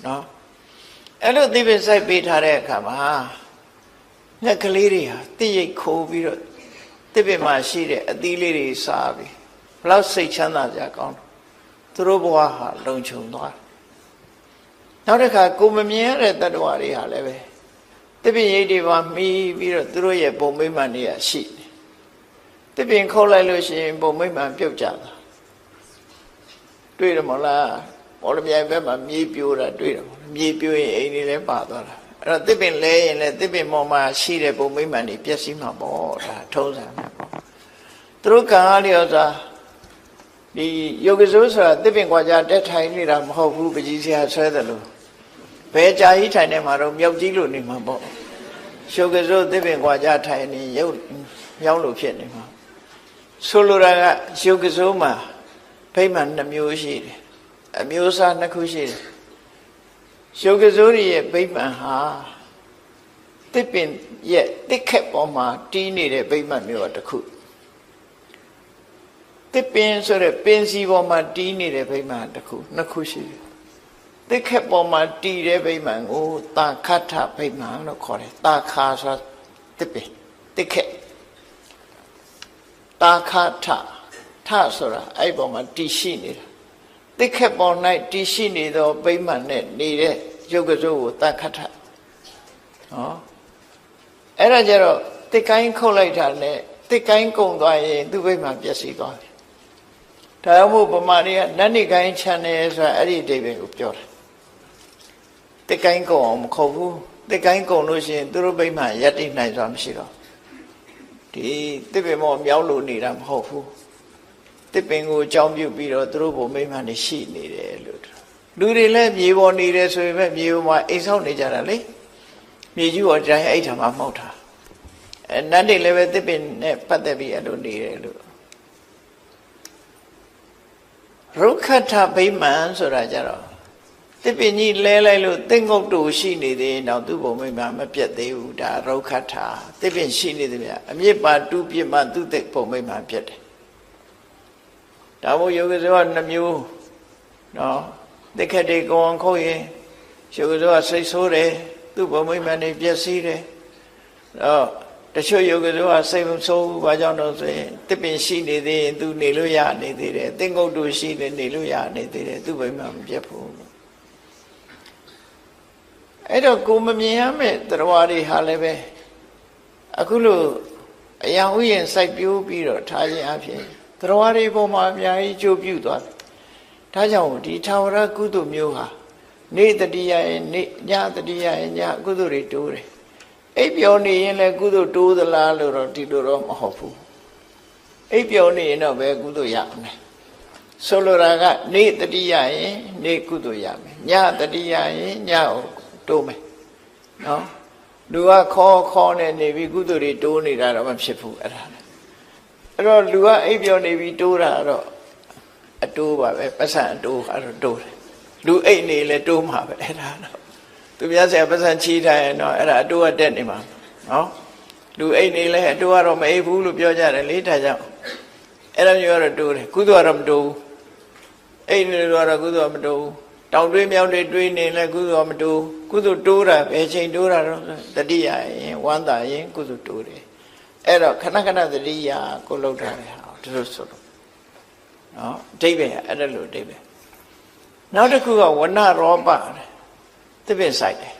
နော်အဲ့လိုတစ်ပစ်စိုက်ပေးထားတဲ့အခါမှာငှက်ကလေးတွေဟာတိရိတ်ခိုးပြီးတော့တစ်ပစ်မှာရှိတဲ့အသီးလေးတွေစားပြီးဘလောက်စိတ်ချမ်းသာကြကောင်းသူတို့ဘဝဟာလုံခြုံသွားနောက်တစ်ခါကိုမမြင်ရတဲ့တ attva တွေဟာလည်းပဲတပင်ရိပ်တွေပါမှီပြီးတော့သူတို့ရဲ့ပုံမိမ့်မှန်တွေကရှိတယ်တပင်ခုတ်လိုက်လို့ရှိရင်ပုံမိမ့်မှန်ပြုတ်ကြတာတွေ့တယ်မလားမော်လမြိုင်ဘက်မှာမြေပြိုးတာတွေ့တယ်မြေပြိုးရင်အိမ်တွေလည်းပါသွားတာအဲ့တော့တပင်လဲရင်လည်းတပင်ပေါ်မှာရှိတဲ့ပုံမိမ့်မှန်တွေပျက်စီးမှာပေါ့ဒါထုံးစံပဲပေါ့သူတို့ကံအားလျော်စွာဒီယောဂစိုးဆိုတာတစ်ပင်ကွာကြတက်ထိုင်နေတာမဟုတ်ဘူးပကြီးစရာဆွဲတယ်လို့ဘယ်ကြာကြီးထိုင်နေမှာတော့မြောက်ကြီးလို့နေမှာပေါ့ယောဂစိုးတစ်ပင်ကွာကြထိုင်နေရုပ်မြောက်လို့ဖြစ်နေမှာဆိုလိုတာကယောဂစိုးမှာဗိမာန်2မျိုးရှိတယ်အမျိုးအစား2ခုရှိတယ်ယောဂစိုးရဲ့ဗိမာန်ဟာတစ်ပင်ရဲ့တစ်ခက်ပေါ်မှာတီးနေတဲ့ဗိမာန်မျိုးတစ်ခုတစ်ပင်ဆိုတဲ့ပင်စီပေါ်မှာတီးနေတဲ့ဗိမာန်တစ်ခု2ခုရှိတယ်တစ်ခက်ပေါ်မှာတီးတဲ့ဗိမာန်ကိုတာခဋ္ဌဗိမာန်လို့ခေါ်တယ်တာခါဆိုတစ်ပင်တစ်ခက်တာခဋ္ဌထဆိုတာအဲ့ပေါ်မှာတီးရှိနေတာတစ်ခက်ပေါ်၌တီးရှိနေသောဗိမာန်နဲ့နေတဲ့ရုပ်ကစိုးကိုတာခဋ္ဌဟောအဲ့ဒါကြတော့တစ်ကိုင်းခုတ်လိုက်တာနဲ့တစ်ကိုင်းကုံသွားရင်သူ့ဗိမာန်ပျက်စီးသွားတယ်ဒါကြောင့်မို့ဗမာတွေကနတ်နိကိုင်းချန်တယ်ဆိုတာအဲ့ဒီအဓိပ္ပာယ်ကိုပြောတယ်တစ်ကိုင်းကုံအောင်မခုတ်ဘူးတစ်ကိုင်းကုံလို့ရှိရင်သူတို့ဗိမာန်ရပ်တည်နိုင်စွာမရှိတော့ဒီတစ်ပင်မောမြောက်လို့နေတာမဟုတ်ဘူးတစ်ပင်ကိုအကြောင်းပြုပြီးတော့သူတို့ဗိမာန်တွေရှိနေတယ်လို့လူတွေလည်းမြေပေါ်နေတယ်ဆိုရင်ပဲမြေပေါ်မှာအိမ်ဆောက်နေကြတာလေမြေကြီးပေါ်တိုင်းအဲ့ထာမှာမဟုတ်တာနတ်တွေလည်းပဲတစ်ပင်နဲ့ပတ်သက်ပြီးအဲ့လိုနေတယ်လို့ရုက္ခထဗိမာန်ဆိုတာကြတော့တစ်ပင်ကြီးလဲလိုက်လို့သင်္ဂုတ်တူရှိနေသေးတော့သူ့ဘုံမိမမပြတ်သေးဘူးဒါရုက္ခထတစ်ပင်ရှိနေသည်ဗျအမြစ်ပါတူးပြစ်မှသူ့တဲ့ဘုံမိမပြတ်တယ်ဒါမို့ယောဂဇောက2မျိုးနော်တစ်ခက်တွေကောင်းခုတ်ရင်ယောဂဇောကစိတ်ဆိုးတယ်သူ့ဘုံမိမနေပျက်စီးတယ်တော့တချို့ယောဂဇောကစိတ်မဆိုးဘူးဘာကြောင့်တော့ဆိုရင်တစ်ပင်ရှိနေသေးရင်သူနေလို့ရနေသေးတယ်သင်္ဂုတ်တူရှိနေလို့ရနေသေးတယ်သူ့ဘုံမိမမပြတ်ဘူးအဲ့တော့ကိုမမြင်ရမယ့်တရားတွေဟာလည်းပဲအခုလိုအယံဥယျာဉ်စိုက်ပျိုးပြီးတော့ထားခြင်းအပြင်တရားတွေပေါ်မှာအများကြီးကျိုးပြုသွားတယ်ဒါကြောင့်ဒီထာဝရကုသိုလ်မျိုးဟာနေတတိယရဲ့နေညတတိယရဲ့ညကုသိုလ်တွေတိုးတယ်အိပ်ပျော်နေရင်လည်းကုသိုလ်တိုးသလားလို့တော့ဒီလိုတော့မဟုတ်ဘူးအိပ်ပျော်နေရင်တော့ပဲကုသိုလ်ရမယ် ဆိုလိုတာကနေ့တတိယရင်နေ့ကုသိုလ်ရမယ်ညတတိယရင်ညကိုတိုးမယ်နော်လူကခေါ်နေပြီးကုသိုလ်တွေတိုးနေတာတော့မဖြစ်ဘူးအဲ့တော့လူကအိပ်ပျော်နေပြီးတိုးတာတော့အတိုးပါပဲပတ်စံအတိုးကတော့တိုးတယ်လူအိပ်နေလဲတိုးမှာပဲအဲ့ဒါတော့သူများဆရာပတ်စံချီးထားရင်တော့အဲ့ဒါအတိုးကတက်နေမှာနော်လူအိပ်နေလဲအတိုးကတော့မအိပ်ဘူးလို့ပြောကြတယ်လေဒါကြောင့်အဲ့လိုမျိုးကတော့တိုးတယ်ကုသိုလ်ကတော့မတိုးဘူးအိပ်နေလို့ကတော့ကုသိုလ်မတိုးဘူးတောင်တွေးမြောက်တွေးနေလဲကုသိုလ်မတိုးကုသိုလ်တိုးတာဘယ်ချိန်တိုးတာတော့တတိယရင်ဝမ်းသာရင်ကုသိုလ်တိုးတယ်အဲ့တော့ခဏခဏတတိယကိုလှုပ်ထားတယ်ဟာဒီလိုဆိုတော့နော်အဓိပ္ပာယ်အဲ့ဒါလိုအဓိပ္ပာယ်နောက်တစ်ခုကဝဏရောပသစ်ပင်ဆိုင်တယ်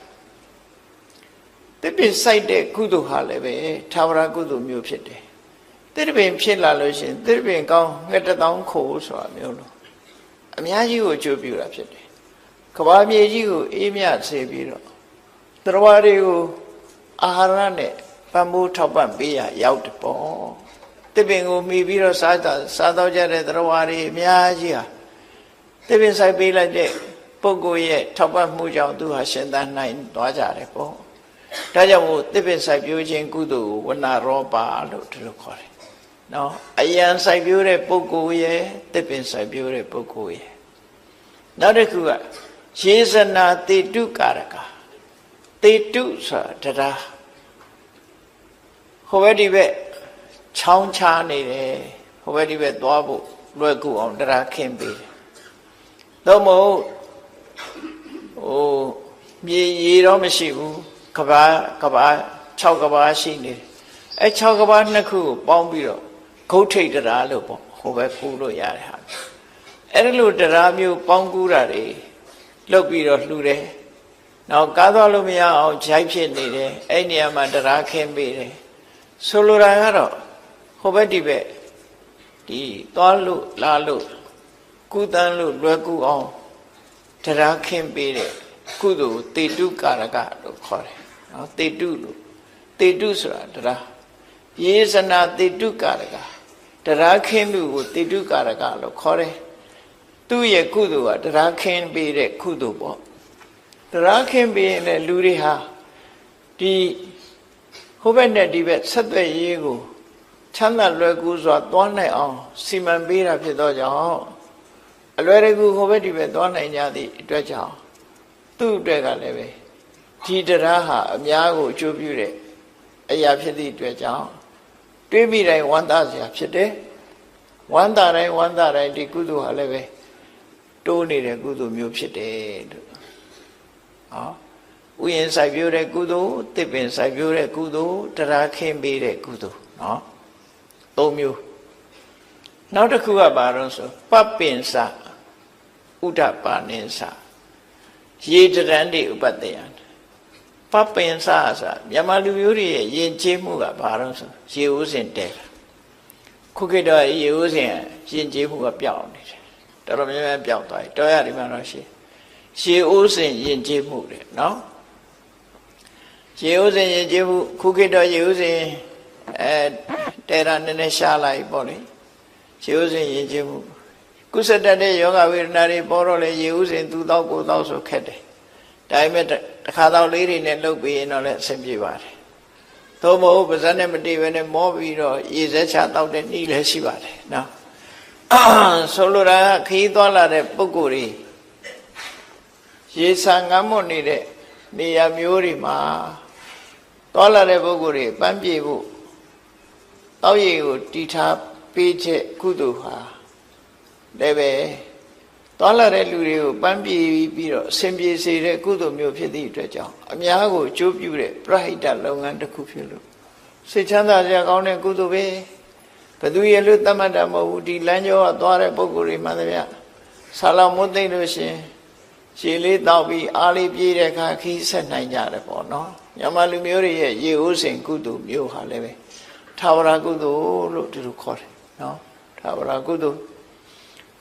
သစ်ပင်ဆိုင်တဲ့ကုသိုလ်ဟာလည်းပဲသာဝရကုသိုလ်မျိုးဖြစ်တယ်သစ်ပင်ဖြစ်လာလို့ရှိရင်သစ်ပင်ကောင်းငှက်တောင်းခိုးဆိုတာမျိုးလို့အများကြီးကိုအကျိုးပြုတာဖြစ်တယ်ကဘာမြေကြီးကိုအေးမြစေပြီးတော့တရားတွေကိုအာဟာရနဲ့ပံ့ပိုးထောက်ပံ့ပေးရရောက်တယ်ပေါ့သစ်ပင်ကိုမှီပြီးတော့စားတော့ကြတဲ့တရားတွေအများကြီးဟာသစ်ပင်ဆိုင်ပေးလိုက်တဲ့ပုဂ္ဂိုလ်ရဲ့ထောက်ပံ့မှုကြောင့်သူဟာရှင်သန်နိုင်သွားကြတယ်ပေါ့ဒါကြောင့်မို့သစ်ပင်ဆိုင်ပြိုးခြင်းကုသိုလ်ကိုဝဏရောပလို့ဒီလိုခေါ်တယ်နော်အယံဆိုင်ပြိုးတဲ့ပုဂ္ဂိုလ်ရဲ့သစ်ပင်ဆိုင်ပြိုးတဲ့ပုဂ္ဂိုလ်ရဲ့နောက်တစ်ခုကယေဇနာတေတုကာရကတေတုဆိုတာတရားဟိုဘက်ဒီဘက်ချောင်းချားနေတယ်ဟိုဘက်ဒီဘက်သွားဖို့လွယ်ကူအောင်တရားခင်းပေးတယ်သို့မဟုတ်မြေရေတော့မရှိဘူးကဘာ6ကဘာရှိနေတယ်အဲ6ကဘာနှစ်ခုကိုပေါင်းပြီးတော့ဂုတ်ထိတ်တရားလို့ပေါ့ဟိုဘက်ကူလို့ရတယ်ဟာအဲ့ဒီလိုတရားမျိုးပေါင်းကူးတာတွေလုပ်ပြီးတော့လှူတယ်နောက်ကားသွားလို့မရအောင်ဂျိုက်ဖြစ်နေတယ်အဲ့နေရာမှာတရားခင်းပေးတယ်ဆိုလိုတာကတော့ဟိုဘက်ဒီဘက်ဒီသွားလို့လာလို့ကုသန်းလို့လွယ်ကူအောင်တရားခင်းပေးတဲ့ကုသိုလ်တေတုကာရကလို့ခေါ်တယ်နော်တေတုလို့တေတုဆိုတာတရားယေဇနာတေတုကာရကတရားခင်းမှုကိုတေတုကာရကလို့ခေါ်တယ်သူ့ရဲ့ကုသိုလ်ကတရားခင်းပေးတဲ့ကုသိုလ်ပေါ့တရားခင်းပေးရင်လူတွေဟာဒီဟိုဘက်နဲ့ဒီဘက်ဆက်သွယ်ရေးကိုချမ်းသာလွယ်ကူစွာသွားနိုင်အောင်စီမံပေးတာဖြစ်သောကြောင့်အလွယ်တကူဟိုဘက်ဒီဘက်သွားနိုင်ကြသည့်အတွက်ကြောင့်သူ့အတွက်ကလည်းပဲဒီတရားဟာအများကိုအကျိုးပြုတဲ့အရာဖြစ်သည့်အတွက်ကြောင့်တွေးမိတိုင်းဝမ်းသာစရာဖြစ်တယ်ဝမ်းသာတိုင်းဒီကုသိုလ်ဟာလည်းပဲတိုးနေတဲ့ကုသိုလ်မျိုးဖြစ်တယ်လို့ဥယျာဉ်စိုက်ပျိုးတဲ့ကုသိုလ်သစ်ပင်စိုက်ပျိုးတဲ့ကုသိုလ်တရားခင်းပေးတဲ့ကုသိုလ်နော်၃မျိုးနောက်တစ်ခုကဘာလို့ဆိုပပ္ပင်္စဥဒ္ဒပါနိသယေတရန္တိဥပတ္တယံပပ္ပင်္စဆိုတာမြန်မာလူမျိုးတွေရဲ့ယဉ်ကျေးမှုကဘာလို့ဆိုရေဦးစင်တဲတာခုခေတ်တော့ရေဦးစင်ယဉ်ကျေးမှုကပျောက်နေတယ်တော်တော်များများပျောက်သွားပြီတော်ရဒီမှာတော့ရေဦးစင်ယဉ်ကျေးမှုတဲ့နော်ရေဦးစင်ယဉ်ကျေးမှုခုခေတ်တော့ရေဦးစင်တဲတာနည်းနည်းရှားလိုက်ပေါ့လေရေဦးစင်ယဉ်ကျေးမှုကုသတတ်တဲ့ယောဂဝေဒနာတွေပေါ်တော့လေရေဦးစင်သူတော့ကိုတော့ဆိုခက်တယ်ဒါပေမဲ့တစ်ခါတော့လေးတွေနဲ့လှုပ်ပြီးရင်တော့လည်းအဆင်ပြေပါတယ်သို့မဟုတ်ပါးစပ်နဲ့မတည်ဘဲနဲ့မောပြီးတော့ရေစက်ချတောက်တဲ့နှီးလည်းရှိပါတယ်နော်ဆိုလိုတာခီးသွားလာတဲ့ပုဂ္ဂိုလ်တွေရေဆာငမ်းမွတ်နေတဲ့နေရာမျိုးတွေမှာသွားလာတဲ့ပုဂ္ဂိုလ်တွေပန်းပြေဖို့တောက်ရည်ကိုတီထားပေးချက်ကုသိုလ်ဟာလည်းပဲသွားလာတဲ့လူတွေကိုပန်းပြေပြီးတော့အစဉ်ပြေစေတဲ့ကုသိုလ်မျိုးဖြစ်သည့်အတွက်ကြောင့်အများကိုအကျိုးပြုတဲ့ပရဟိတလုပ်ငန်းတစ်ခုဖြစ်လို့စိတ်ချမ်းသာစရာကောင်းတဲ့ကုသိုလ်ပဲဘယ်သူရဲ့လို့သတ်မှတ်တာမဟုတ်ဘူးဒီလမ်းကျောကသွားတဲ့ပုဂ္ဂိုလ်တွေမှန်သမျှဆာလောင်မွတ်သိမ့်လို့ရှင်ရှည်လေးတောက်ပြီးအားလေးပြေးတဲ့အခါခီးဆက်နိုင်ကြတယ်ပေါ့နော်မြန်မာလူမျိုးတွေရဲ့ရေဦးစင်ကုသိုလ်မျိုးဟာလည်းပဲထာဝရကုသိုလ်လို့ဒီလိုခေါ်တယ်နော်ထာဝရကုသိုလ်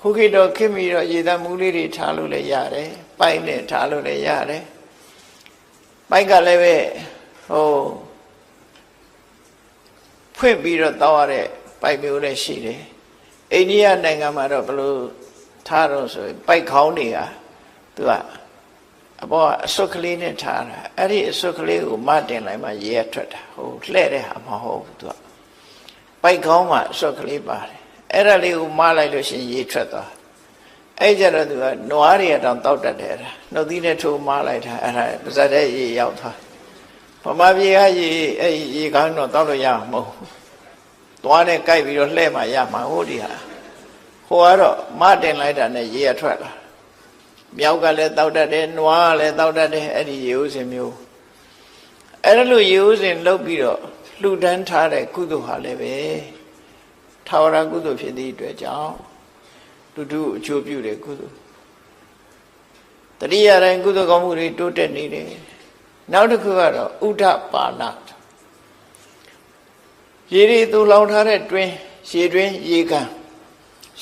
ခုခေတ်တော့ခင်ပြီးတော့ရေသမှုလေးတွေထားလို့လည်းရတယ်ပိုက်နဲ့ထားလို့လည်းရတယ်ပိုက်ကလည်းပဲဖွင့်ပြီးတော့တောက်ရတဲ့ပိုက်မျိုးလည်းရှိတယ်အိန္ဒိယနိုင်ငံမှာတော့ဘယ်လို ထားတော့ဆိုပိုက်ခေါင်းတွေကသူကအပေါ်အစွတ်ကလေးနဲ့ထားတာအဲ့ဒီအစွတ်ကလေးကိုမတင်လိုက်မှရေထွက်တာဟိုလှဲ့တဲ့ဟာမဟုတ်ဘူးသူကပိုက်ခေါင်းမှာအစွတ်ကလေးပါတယ်အဲ့ဒါလေးကိုမလိုက်လို့ရှိရင်ရေထွက်သွားအဲ့ကြတော့သူကနွားတွေတောင်တောက်တတ်တယ်အဲ့ဒါနှုတ်သီးနဲ့ထိုးမလိုက်တာအဲ့ဒါပါဇက်တဲ့ရေရောက်သွားဗမာပြည်ကရေအဲ့ရေကောင်းတော့တောက်လို့ရမှာမဟုတ်ဘူးသွားနဲ့ကြိုက်ပြီးတော့လှဲ့မှရမှာဟုတ်ဒီဟာဟိုကတော့မတင်လိုက်တာနဲ့ရေထွက်လာမြောက်ကလည်းတောက်တတ်တယ်နွားကလည်းတောက်တတ်တယ်အဲ့ဒီရေဥစဉ်မျိုးအဲ့ဒါလိုရေဥစဉ်လုပ်ပြီးတော့လှူဒန်းထားတဲ့ကုသိုလ်ဟာလည်းပဲထာဝရကုသိုလ်ဖြစ်သည့်အတွက်ကြောင့်တူတူအကျိုးပြုတဲ့ကုသိုလ်တတိယတိုင်းကုသိုလ်ကောင်းမှုတွေတိုးတက်နေတယ်နောက်တစ်ခုကတော့ဥဒ္ဓပါဏရေတွေသူလောင်ထားတဲ့တွင်းရေတွင်းရေကန်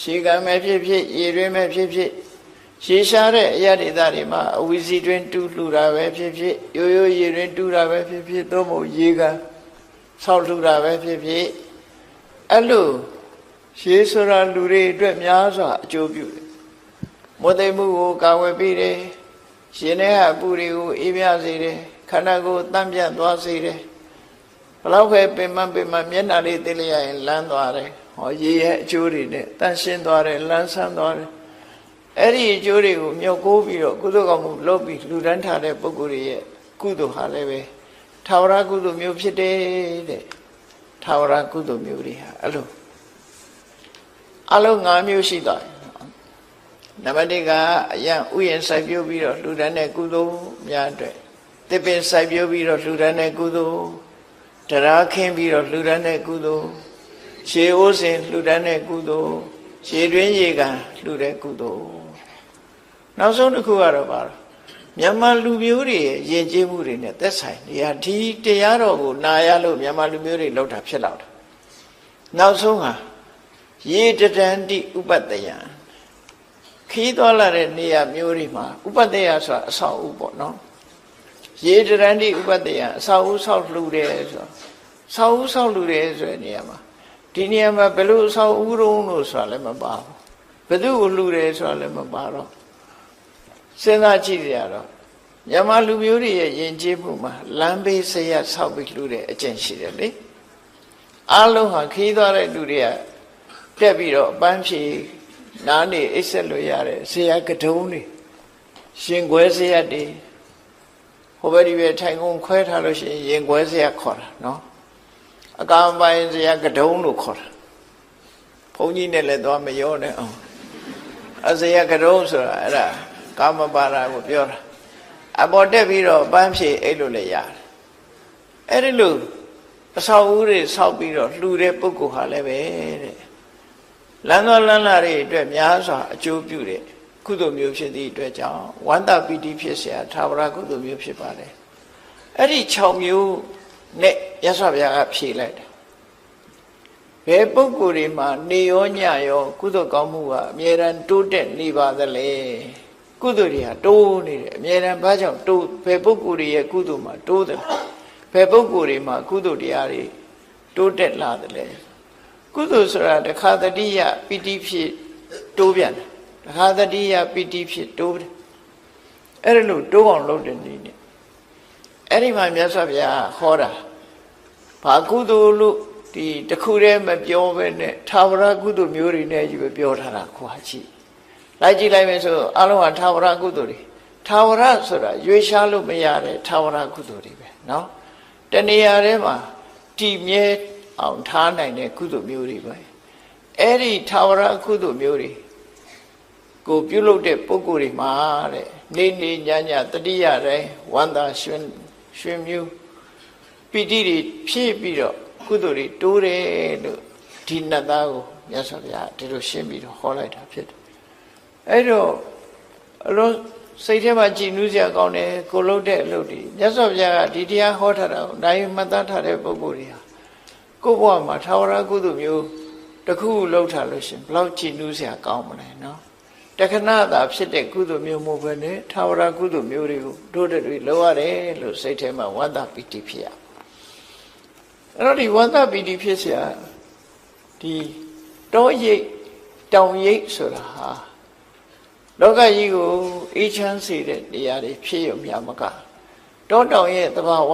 ရေကန်ပဲဖြစ်ဖြစ်ရေတွင်းပဲဖြစ်ဖြစ်ရေရှားတဲ့အရာဒေသတွေမှာအဝီစီတွင်းတူးလှူတာပဲဖြစ်ဖြစ်ရိုးရိုးရေတွင်းတူးတာပဲဖြစ်ဖြစ်သို့မဟုတ်ရေကန်ဆောက်လှူတာပဲဖြစ်ဖြစ်အဲ့လိုရေဆိုတာလူတွေအတွက်များစွာအကျိုးပြုတယ်မွတ်သိမ်မှုကိုကာဝယ်ပေးတယ်ရှင်ထဲကအပူတွေကိုအေးမြစေတယ်ခန္ဓာကိုယ်တန့်ပြတ်သွားစေတယ်ဘလောက်ပဲပင်မမျက်နှာလေးသိလျက်ရင်လန်းသွားတယ်ဟောရေရဲ့အကျိုးတွေနဲ့တန့်ရှင်းသွားတယ်လန်းဆန်းသွားတယ်အဲ့ဒီအကျိုးတွေကိုမြုပ်ကိုးပြီးတော့ကုသိုလ်ကောင်းမှုလုပ်ပြီးလူတန်းထားတဲ့ပုဂ္ဂိုလ်ရဲ့ကုသိုလ်ဟာလည်းပဲထာဝရကုသိုလ်မျိုးဖြစ်တယ်တဲ့ထာဝရကုသိုလ်မျိုးတွေဟာအဲ့လိုအလုံး5မျိုးရှိသွားတယ်နံပါတ်1ကအယံဥယျာဉ်စိုက်ပျိုးပြီးတော့လှူဒန်းတဲ့ကုသိုလ်များအတွက်သစ်ပင်စိုက်ပျိုးပြီးတော့လှူဒန်းတဲ့ကုသိုလ်တရားခင်းပြီးတော့လှူဒန်းတဲ့ကုသိုလ်ရေအိုးစင်လှူဒန်းတဲ့ကုသိုလ်ရေတွင်းရေကန်လှူတဲ့ကုသိုလ်နောက်ဆုံးတစ်ခုကတော့ပါမြန်မာလူမျိုးတွေရဲ့ယဉ်ကျေးမှုတွေနဲ့သက်ဆိုင်နေရဒီတရားတော်ကိုနာရလို့မြန်မာလူမျိုးတွေလောက်တာဖြစ်တော့တယ်နောက်ဆုံးဟာရေတတန္တိဥပတ္တယံခီးသွားလာတဲ့နေရာမျိုးတွေမှာဥပတ္တယဆိုတာအဆောက်အဦပေါ့နော်ရေတတန္တိဥပတ္တယံအဆောက်အဦဆောက်လှူတယ်ဆိုတော့ဆောက်အဦဆောက်လှူတယ်ဆိုတဲ့နေရာမှာဒီနေရာမှာဘယ်လိုအဆောက်အဦတုံးလို့ဆိုတာလည်းမပါဘူးဘယ်သူ့ကိုလှူတယ်ဆိုတာလည်းမပါတော့စဉ်းစားကြည့်ရတော့မြန်မာလူမျိုးတွေရဲ့ယဉ်ကျေးမှုမှာလမ်းဘေးဆရာဆောက်ပြီးလှူတဲ့အကျင့်ရှိတယ်လေအားလုံးဟာခီးသွားတဲ့လူတွေကတက်ပြီးတော့အပန်းဖြေနားနေအိပ်ဆက်လို့ရတယ်ဆရာကတုံးတွေရှင်ခွဲဆရာတွေဟိုဘက်ဒီဘက်ထိုင်ကုန်ခွဲထားလို့ရှိရင်ရင်ခွဲဆရာခေါ်တာနော်အကံပိုင်းဆရာကတုံးလို့ခေါ်တာဘုန်းကြီးနဲ့လည်းသွားမရောနဲ့အောင်အဆရာကတုံးဆိုတာအဲ့ဒါကာမပါဒကိုပြောတာအပေါ်တက်ပြီးတော့ပန်းဖြေအိတ်လို့လည်းရတယ်အဲ့ဒီလိုအဆောက်အဦတွေဆောက်ပြီးတော့လှူတဲ့ပုဂ္ဂိုလ်ဟာလည်းပဲတဲ့လမ်းတော်လမ်းလာတွေအတွက်များစွာအကျိုးပြုတဲ့ကုသိုလ်မျိုးဖြစ်သည့်အတွက်ကြောင့်ဝန္တာပီတိဖြစ်เสียထာဝရကုသိုလ်မျိုးဖြစ်ပါတယ်အဲ့ဒီ6မျိုးနဲ့ရသော်ဗျာကဖြေလိုက်တယ်ဘယ်ပုဂ္ဂိုလ်တွေမှာနေရောညရောကုသိုလ်ကောင်းမှုကအမြဲတမ်းတိုးတက်နေပါသလဲကုသိုလ်တွေဟာတိုးနေတယ်အမြဲတမ်းဘာကြောင့်တိုးဘယ်ပုဂ္ဂိုလ်တွေရဲ့ကုသိုလ်မှာတိုးတယ်ဘယ်ပုဂ္ဂိုလ်တွေမှာကုသိုလ်တရားတွေတိုးတက်လာတယ်လဲကုသိုလ်ဆိုတာတခါတတိယပီတိဖြစ်တိုးပြန်တယ်တခါတတိယပီတိဖြစ်တိုးတယ်အဲ့ဒါလို့တိုးအောင်လုပ်တဲ့နည်းနဲ့အဲ့ဒီမှာမြတ်စွာဘုရားဟောတာဘာကုသိုလ်လို့ဒီတခုတည်းမပြောဘဲနဲ့ထာဝရကုသိုလ်မျိုးတွေနဲ့ကြီးပဲပြောထားတာခွာကြည့်လိုက်ကြည့်လိုက်မယ်ဆိုအလုံးဟာထာဝရကုသိုလ်တွေထာဝရဆိုတာရွေးရှားလို့မရတဲ့ထာဝရကုသိုလ်တွေပဲเนาะတဏှာထဲမှာတည်မြဲအောင်ထားနိုင်တဲ့ကုသိုလ်မျိုးတွေပဲအဲ့ဒီထာဝရကုသိုလ်မျိုးတွေကိုပြုလုပ်တဲ့ပုဂ္ဂိုလ်တွေမှာတဲ့နေနေညညတတိယတိုင်းဝန္တာရွှင်မြူပီတိတွေဖြည့်ပြီးတော့ကုသိုလ်တွေတိုးတယ်လို့ဒီနတ်သားကိုမြတ်စွာဘုရားဒီလိုရှင်းပြီးတော့ဟောလိုက်တာဖြစ်တယ်အဲ့တော့အလုံးစိတ်ထဲမှာကြည်နူးစရာကောင်းတယ်ကိုလုပ်တဲ့အလုပ်တွေမြတ်စွာဘုရားကဒီတရားဟောထားတာကိုနိုင်မှတ်သားထားတဲ့ပုဂ္ဂိုလ်တွေဟာကိုယ့်ဘဝမှာထာဝရကုသိုလ်မျိုးတစ်ခုလုပ်ထားလို့ရှင်ဘလောက်ကြည်နူးစရာကောင်းမလဲနော်တခဏသာဖြစ်တဲ့ကုသိုလ်မျိုးမဟုတ်ဘဲနဲ့ထာဝရကုသိုလ်မျိုးတွေကိုတို့တွေလုပ်ရတယ်လို့စိတ်ထဲမှာဝန္တာပီတိဖြစ်ရအဲ့တော့ဒီဝန္တာပီတိဖြစ်เสียဒီတောရိပ်တောင်ရိပ်ဆိုတာဟာ လောကကြီးကိုအေးချမ်းစေတဲ့နေရာတွေဖြစ်ရုံမျှမကတောတောင်ရဲ့သဘာဝ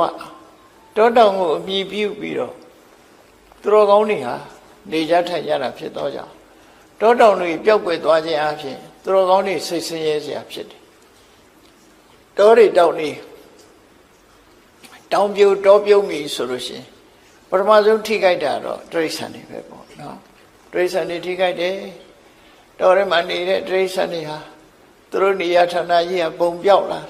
တောတောင်ကိုအမြည်ပြုပြီးတော့သူတော်ကောင်းတွေဟာနေကြထိုင်ကြတာဖြစ်တော့ကြောင့်တောတောင်တွေပျောက်ကွယ်သွားခြင်းအပြင်သူတော်ကောင်းတွေစိတ်ဆင်းရဲစရာဖြစ်တယ်တောတွေတောင်တွေတောင်ပြိုတောပြုံးပြီဆိုလို့ရှိရင်ပထမဆုံးထိခိုက်တာတော့တိရစ္ဆာန်တွေပဲပေါ့နော်တိရစ္ဆာန်တွေထိခိုက်တယ်တောထဲမှာနေတဲ့တိရစ္ဆာန်တွေဟာသူတို့နေရာဌာနကြီးကပုံပြောက်လာတယ်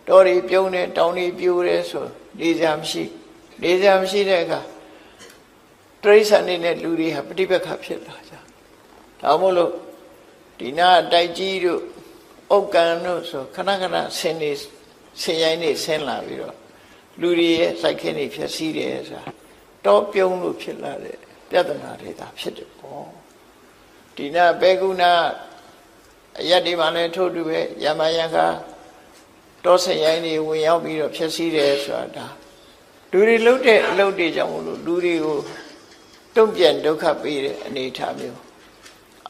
တောတွေပြုံးတယ်တောင်တွေပြိုတယ်ဆိုနေစရာမရှိတဲ့အခါတိရစ္ဆာန်တွေနဲ့လူတွေဟာပဋိပက္ခဖြစ်လာကြဒါမို့လို့ဒီနာတိုက်ကြီးတို့ဥက္ကံတို့ဆိုခဏခဏဆင်းရိုင်းနေဆင်းလာပြီးတော့လူတွေရဲ့စိုက်ခင်းတွေဖြစ်စည်းတယ်ဆိုတာတောပြုံးလို့ဖြစ်လာတဲ့ပြဿနာတွေဒါဖြစ်တယ်ပေါ့ဒီနာဘေကုဏအရက်ဒီမှာလည်းထို့တူပဲယမယံကတောဆင်းရိုင်းတွေဝင်ရောက်ပြီးတော့ဖြစ်စည်းတယ်ဆိုတာဒါလူတွေလှုပ်တဲ့အလုပ်တွေကြောင့်မို့လို့လူတွေကိုတုံ့ပြန်ဒုက္ခပေးတဲ့အနေအထားမျိုး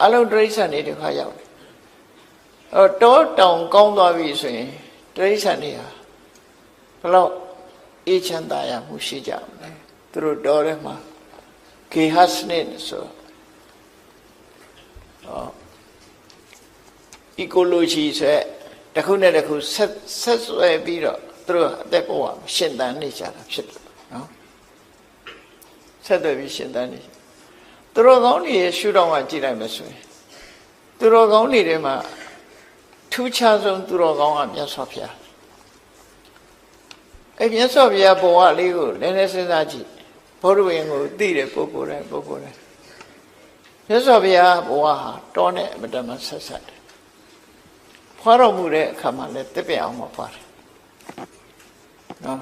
အလုံးတိရစ္ဆာန်တွေဒုက္ခရောက်တယ်တောတောင်ကောင်းသွားပြီဆိုရင်တိရစ္ဆာန်တွေဟာဘလို့အေးချမ်းသာရမှုရှိကြမယ်သူတို့တောထဲမှာကေဟစနစ်ဆိုecology ဆိုတခုနဲ့တခုဆက်ဆွဲပြီးတော့သူတို့အသက်ဘဝရှင်သန်နေကြတာဖြစ်တယ်နော်ဆက်သွယ်ပြီးရှင်သန်နေသူတို့ကောင်းတွေရှုထောင့်ကကြည့်လိုက်မယ်ဆိုရင်သူတို့ကောင်းတွေထဲမှာထူးခြားဆုံးသူတော်ကောင်းကမြတ်စွာဘုရားအဲ့မြတ်စွာဘုရားဘဝလေးကိုနည်းနည်းစဉ်းစားကြည့်ဘုရားဝင်ကိုသိတဲ့ပုဂ္ဂိုလ်တိုင်းမြတ်စွာဘုရားဘဝဟာတောနဲ့အမတမဆက်ဆက်တယ်ဖွာတော်မူတဲ့အခါမှာလည်းတစ်ပြက်အောင်မဖွာတယ်နော်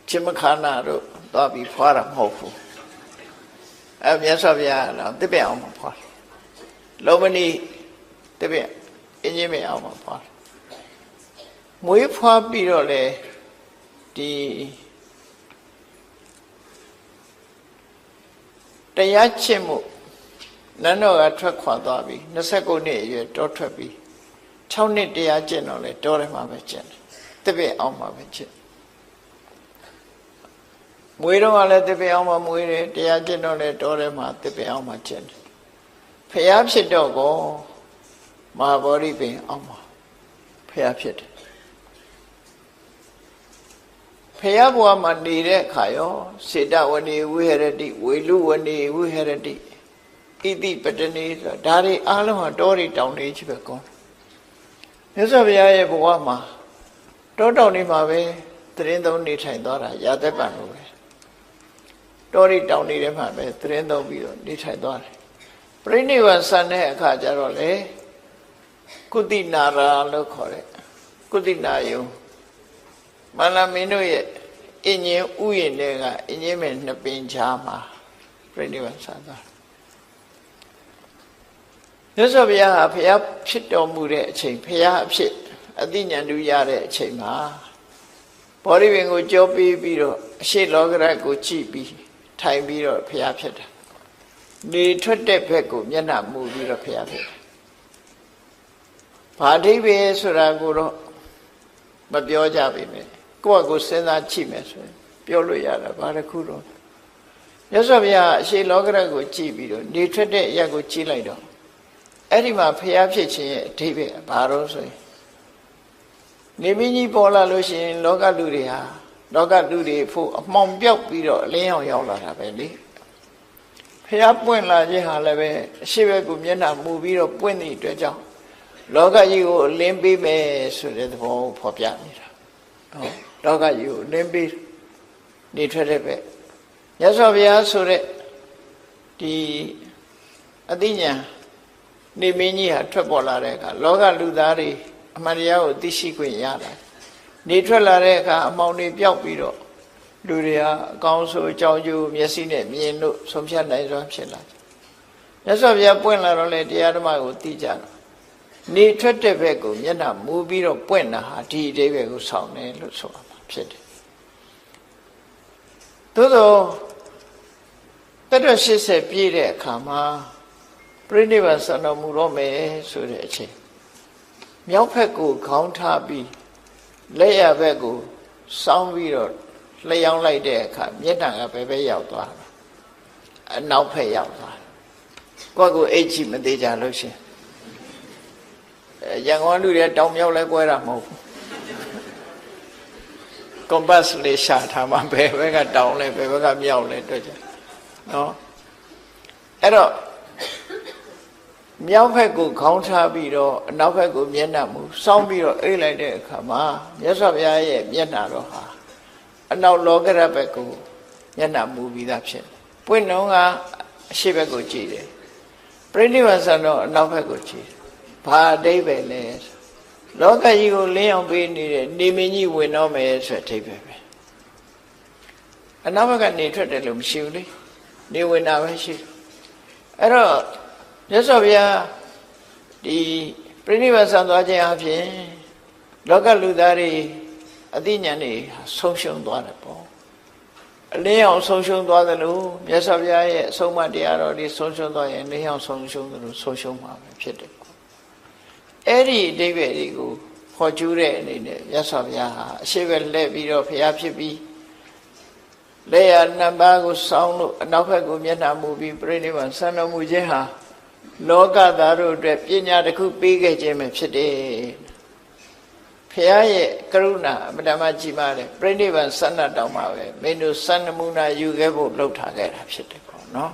จิมခါနာတို့သွားပြီးဖွာတာမဟုတ်ဘူးအဲ့မြတ်စွာဘုရားတော့တစ်ပြက်အောင်မဖွာလောမဏီတစ်ပြက်အင်းကြီးမအောင်မဖွာမွေးဖွာပြီးတော့လေဒီတရားချစ်မှုနန်းတော်ကထွက်ခွာသွားပြီ29နှစ်အရွယ်တောထွက်ပြီ6နှစ်တရားကျင့်တော့လေတောထဲမှာပဲကျင့်တယ်တပည့်အောင်မှာပဲကျင့်မွေးတော့လည်းတပည့်အောင်မှာမွေးတယ်တရားကျင့်တော့လေတောထဲမှာတပည့်အောင်မှာကျင့်တယ်ဖျားဖြစ်တော့ကောမဟာဗောဓိပင်အောင်မှာဖျားဖြစ်တယ်ဖျားဘဝမှာနေတဲ့အခါရောစေတဝဏီဝိဟရတိဝေလူဝဏီဝိဟရတိဣတိပတနေဆိုတာဒါတွေအားလုံးဟာတောတွေတောင်တွေကြီးပဲကောမြတ်စွာဘုရားရဲ့ဘဝမှာတောတောင်တွေမှာပဲသတင်းသုံးနေထိုင်သွားတာရာသက်ပံလို့ပဲတောတွေတောင်တွေထဲမှာပဲသတင်းသုံးပြီးတော့နေထိုင်သွားတယ်ပြိဋိဘံဆန်တဲ့အခါကျတော့လေကုသိနာရာလို့ခေါ်တဲ့ကုသိနာယုံမန္လမင်းတို့ရဲ့အင်ញင်းဥယျာဉ်တွေကအင်ញင်းမဲ့နှစ်ပင်ချာမှာပြိဋိဘံဆန်သွားမြတ်စွာဘုရားဟာဘုရားဖြစ်တော်မူတဲ့အချိန်ဘုရားအဖြစ်အသိဉာဏ်တူရတဲ့အချိန်မှာဘောဓိပင်ကိုကြောပေးပြီးတော့အရှိလောကရကိုကြည့်ပြီးထိုင်ပြီးတော့ဘုရားဖြစ်တာနေထွက်တဲ့ဘက်ကိုမျက်နှာမူပြီးတော့ဘုရားဖြစ်တယ်ဘာအဓိပ္ပာယ်ဆိုတာကိုတော့မပြောကြပါနဲ့ကိုယ့်အကိုစဉ်းစားကြည့်မယ်ဆိုရင်ပြောလို့ရတာဘာတစ်ခုတော့မြတ်စွာဘုရားအရှိလောကရကိုကြည့်ပြီးတော့နေထွက်တဲ့အရာကိုကြည့်လိုက်တော့အဲ့ဒီမှာဖျားဖြစ်ခြင်းရဲ့အဓိပ္ပာယ်ဘာလို့ဆိုရင်နေမင်းကြီးပေါ်လာလို့ရှိရင်လောကလူတွေဟာလောကလူတွေဖို့အမှောင်ပြောက်ပြီးတော့အလင်းအောင်ရောက်လာတာပဲလေဖျားပွင့်လာခြင်းဟာလည်းပဲအရှိဘက်ကိုမျက်နှာမူပြီးတော့ပွင့်သည့်အတွက်ကြောင့်လောကကြီးကိုအလင်းပေးမယ်ဆိုတဲ့သဘောကိုဖော်ပြနေတာဟုတ်လောကကြီးကိုအလင်းပေးနေထွက်တဲ့ပဲမြတ်စွာဘုရားဆိုတဲ့ဒီအသိဉာဏ်နေမင်းကြီးဟာထွက်ပေါ်လာတဲ့အခါလောကလူသားတွေအမှန်တရားကိုသိရှိခွင့်ရတာနေထွက်လာတဲ့အခါအမှောင်တွေပျောက်ပြီးတော့လူတွေဟာအကောင်းဆုံးအကြောင်းကျိုးမျက်စိနဲ့မြင်လို့ဆုံးဖြတ်နိုင်စွာဖြစ်လာတယ်မြတ်စွာဘုရားပွင့်လာတော့လေတရားဓမ္မကိုသိကြတော့နေထွက်တဲ့ဘက်ကိုမျက်နှာမူပြီးတော့ပွင့်တာဟာဒီအဓိပ္ပာယ်ကိုဆောင်တယ်လို့ဆိုရမှာဖြစ်တယ်သို့သောတက်တော့80ပြည့်တဲ့အခါမှာပြိဋိဘံဆံတော်မူတော့မယ်ဆိုတဲ့အချိန် မြောက်ဘက်ကိုခေါင်းထားပြီးလက်ရဘက်ကိုစောင်းပြီးတော့လျှောင်းလိုက်တဲ့အခါမျက်နှာကဘယ်ဘက်ရောက်သွားလဲအနောက်ဘက်ရောက်သွားကိုယ့်ကိုအိတ်ကြည့်မသေးကြလို့ရှင်ရန်ကုန်လူတွေတောင်မြောက်လဲကွဲတာမဟုတ်ဘူးကွန်ပတ်စ်လေးရှာထားမှဘယ်ဘက်ကတောင်လဲဘယ်ဘက်ကမြောက်လဲတွေ့ကြနော်အဲ့တော့မြောက်ဘက်ကိုခေါင်းထားပြီးတော့အနောက်ဘက်ကိုမျက်နှာမူစောင်းပြီးတော့အိတ်လိုက်တဲ့အခါမှာမြတ်စွာဘုရားရဲ့မျက်နှာတော်ဟာအနောက်လောကရဘက်ကိုမျက်နှာမူပြီးသားဖြစ်ပွင့်နှုံးကအရှိဘက်ကိုကြည့်တယ်ပြိဋိဘံဆံတော့အနောက်ဘက်ကိုကြည့်တယ်ဘာအဓိပ္ပာယ်လဲလောကကြီးကိုလင်းအောင်ပေးနေတဲ့နေမင်းကြီးဝင်တော့မယ်ဆိုတဲ့အဓိပ္ပာယ်ပဲအနောက်ဘက်ကနေထွက်တယ်လို့မရှိဘူးလေနေဝင်တာပဲရှိအဲ့တော့မြတ်စွာဘုရားဒီပြိဋိဘံဆံသွားခြင်းအပြင်လောကလူသားတွေအသိဉာဏ်တွေဆုံးရှုံးသွားတယ်ပေါ့အလင်းအောင်ဆုံးရှုံးသွားသလိုမြတ်စွာဘုရားရဲ့အဆုံးအမတရားတော်တွေဆုံးရှုံးသွားရင်လင်းအောင်ဆုံးရှုံးသလိုဆုံးရှုံးမှာပဲဖြစ်တယ်ပေါ့အဲ့ဒီအဓိပ္ပာယ်တွေကိုခေါ်ကျူးတဲ့အနေနဲ့မြတ်စွာဘုရားဟာအရှိဘက်လှည့်ပြီးတော့ဘုရားဖြစ်ပြီးလက်ရနှစ်ပါးကိုစောင်းလို့အနောက်ဘက်ကိုမျက်နှာမူပြီးပြိဋိဘံဆံတော်မူခြင်းဟာလောကသားတို့အတွက်ပညာတစ်ခုပေးခဲ့ခြင်းပဲဖြစ်တယ်ဘုရားရဲ့ကရုဏာအမှန်တမ်းကြီးမားတယ်ပြိဋိဘံဆန္ဒတောင်းမှာပဲမင်းတို့စံနမူနာယူခဲ့ဖို့လှုပ်ထားခဲ့တာဖြစ်တယ်ပေါ့နော်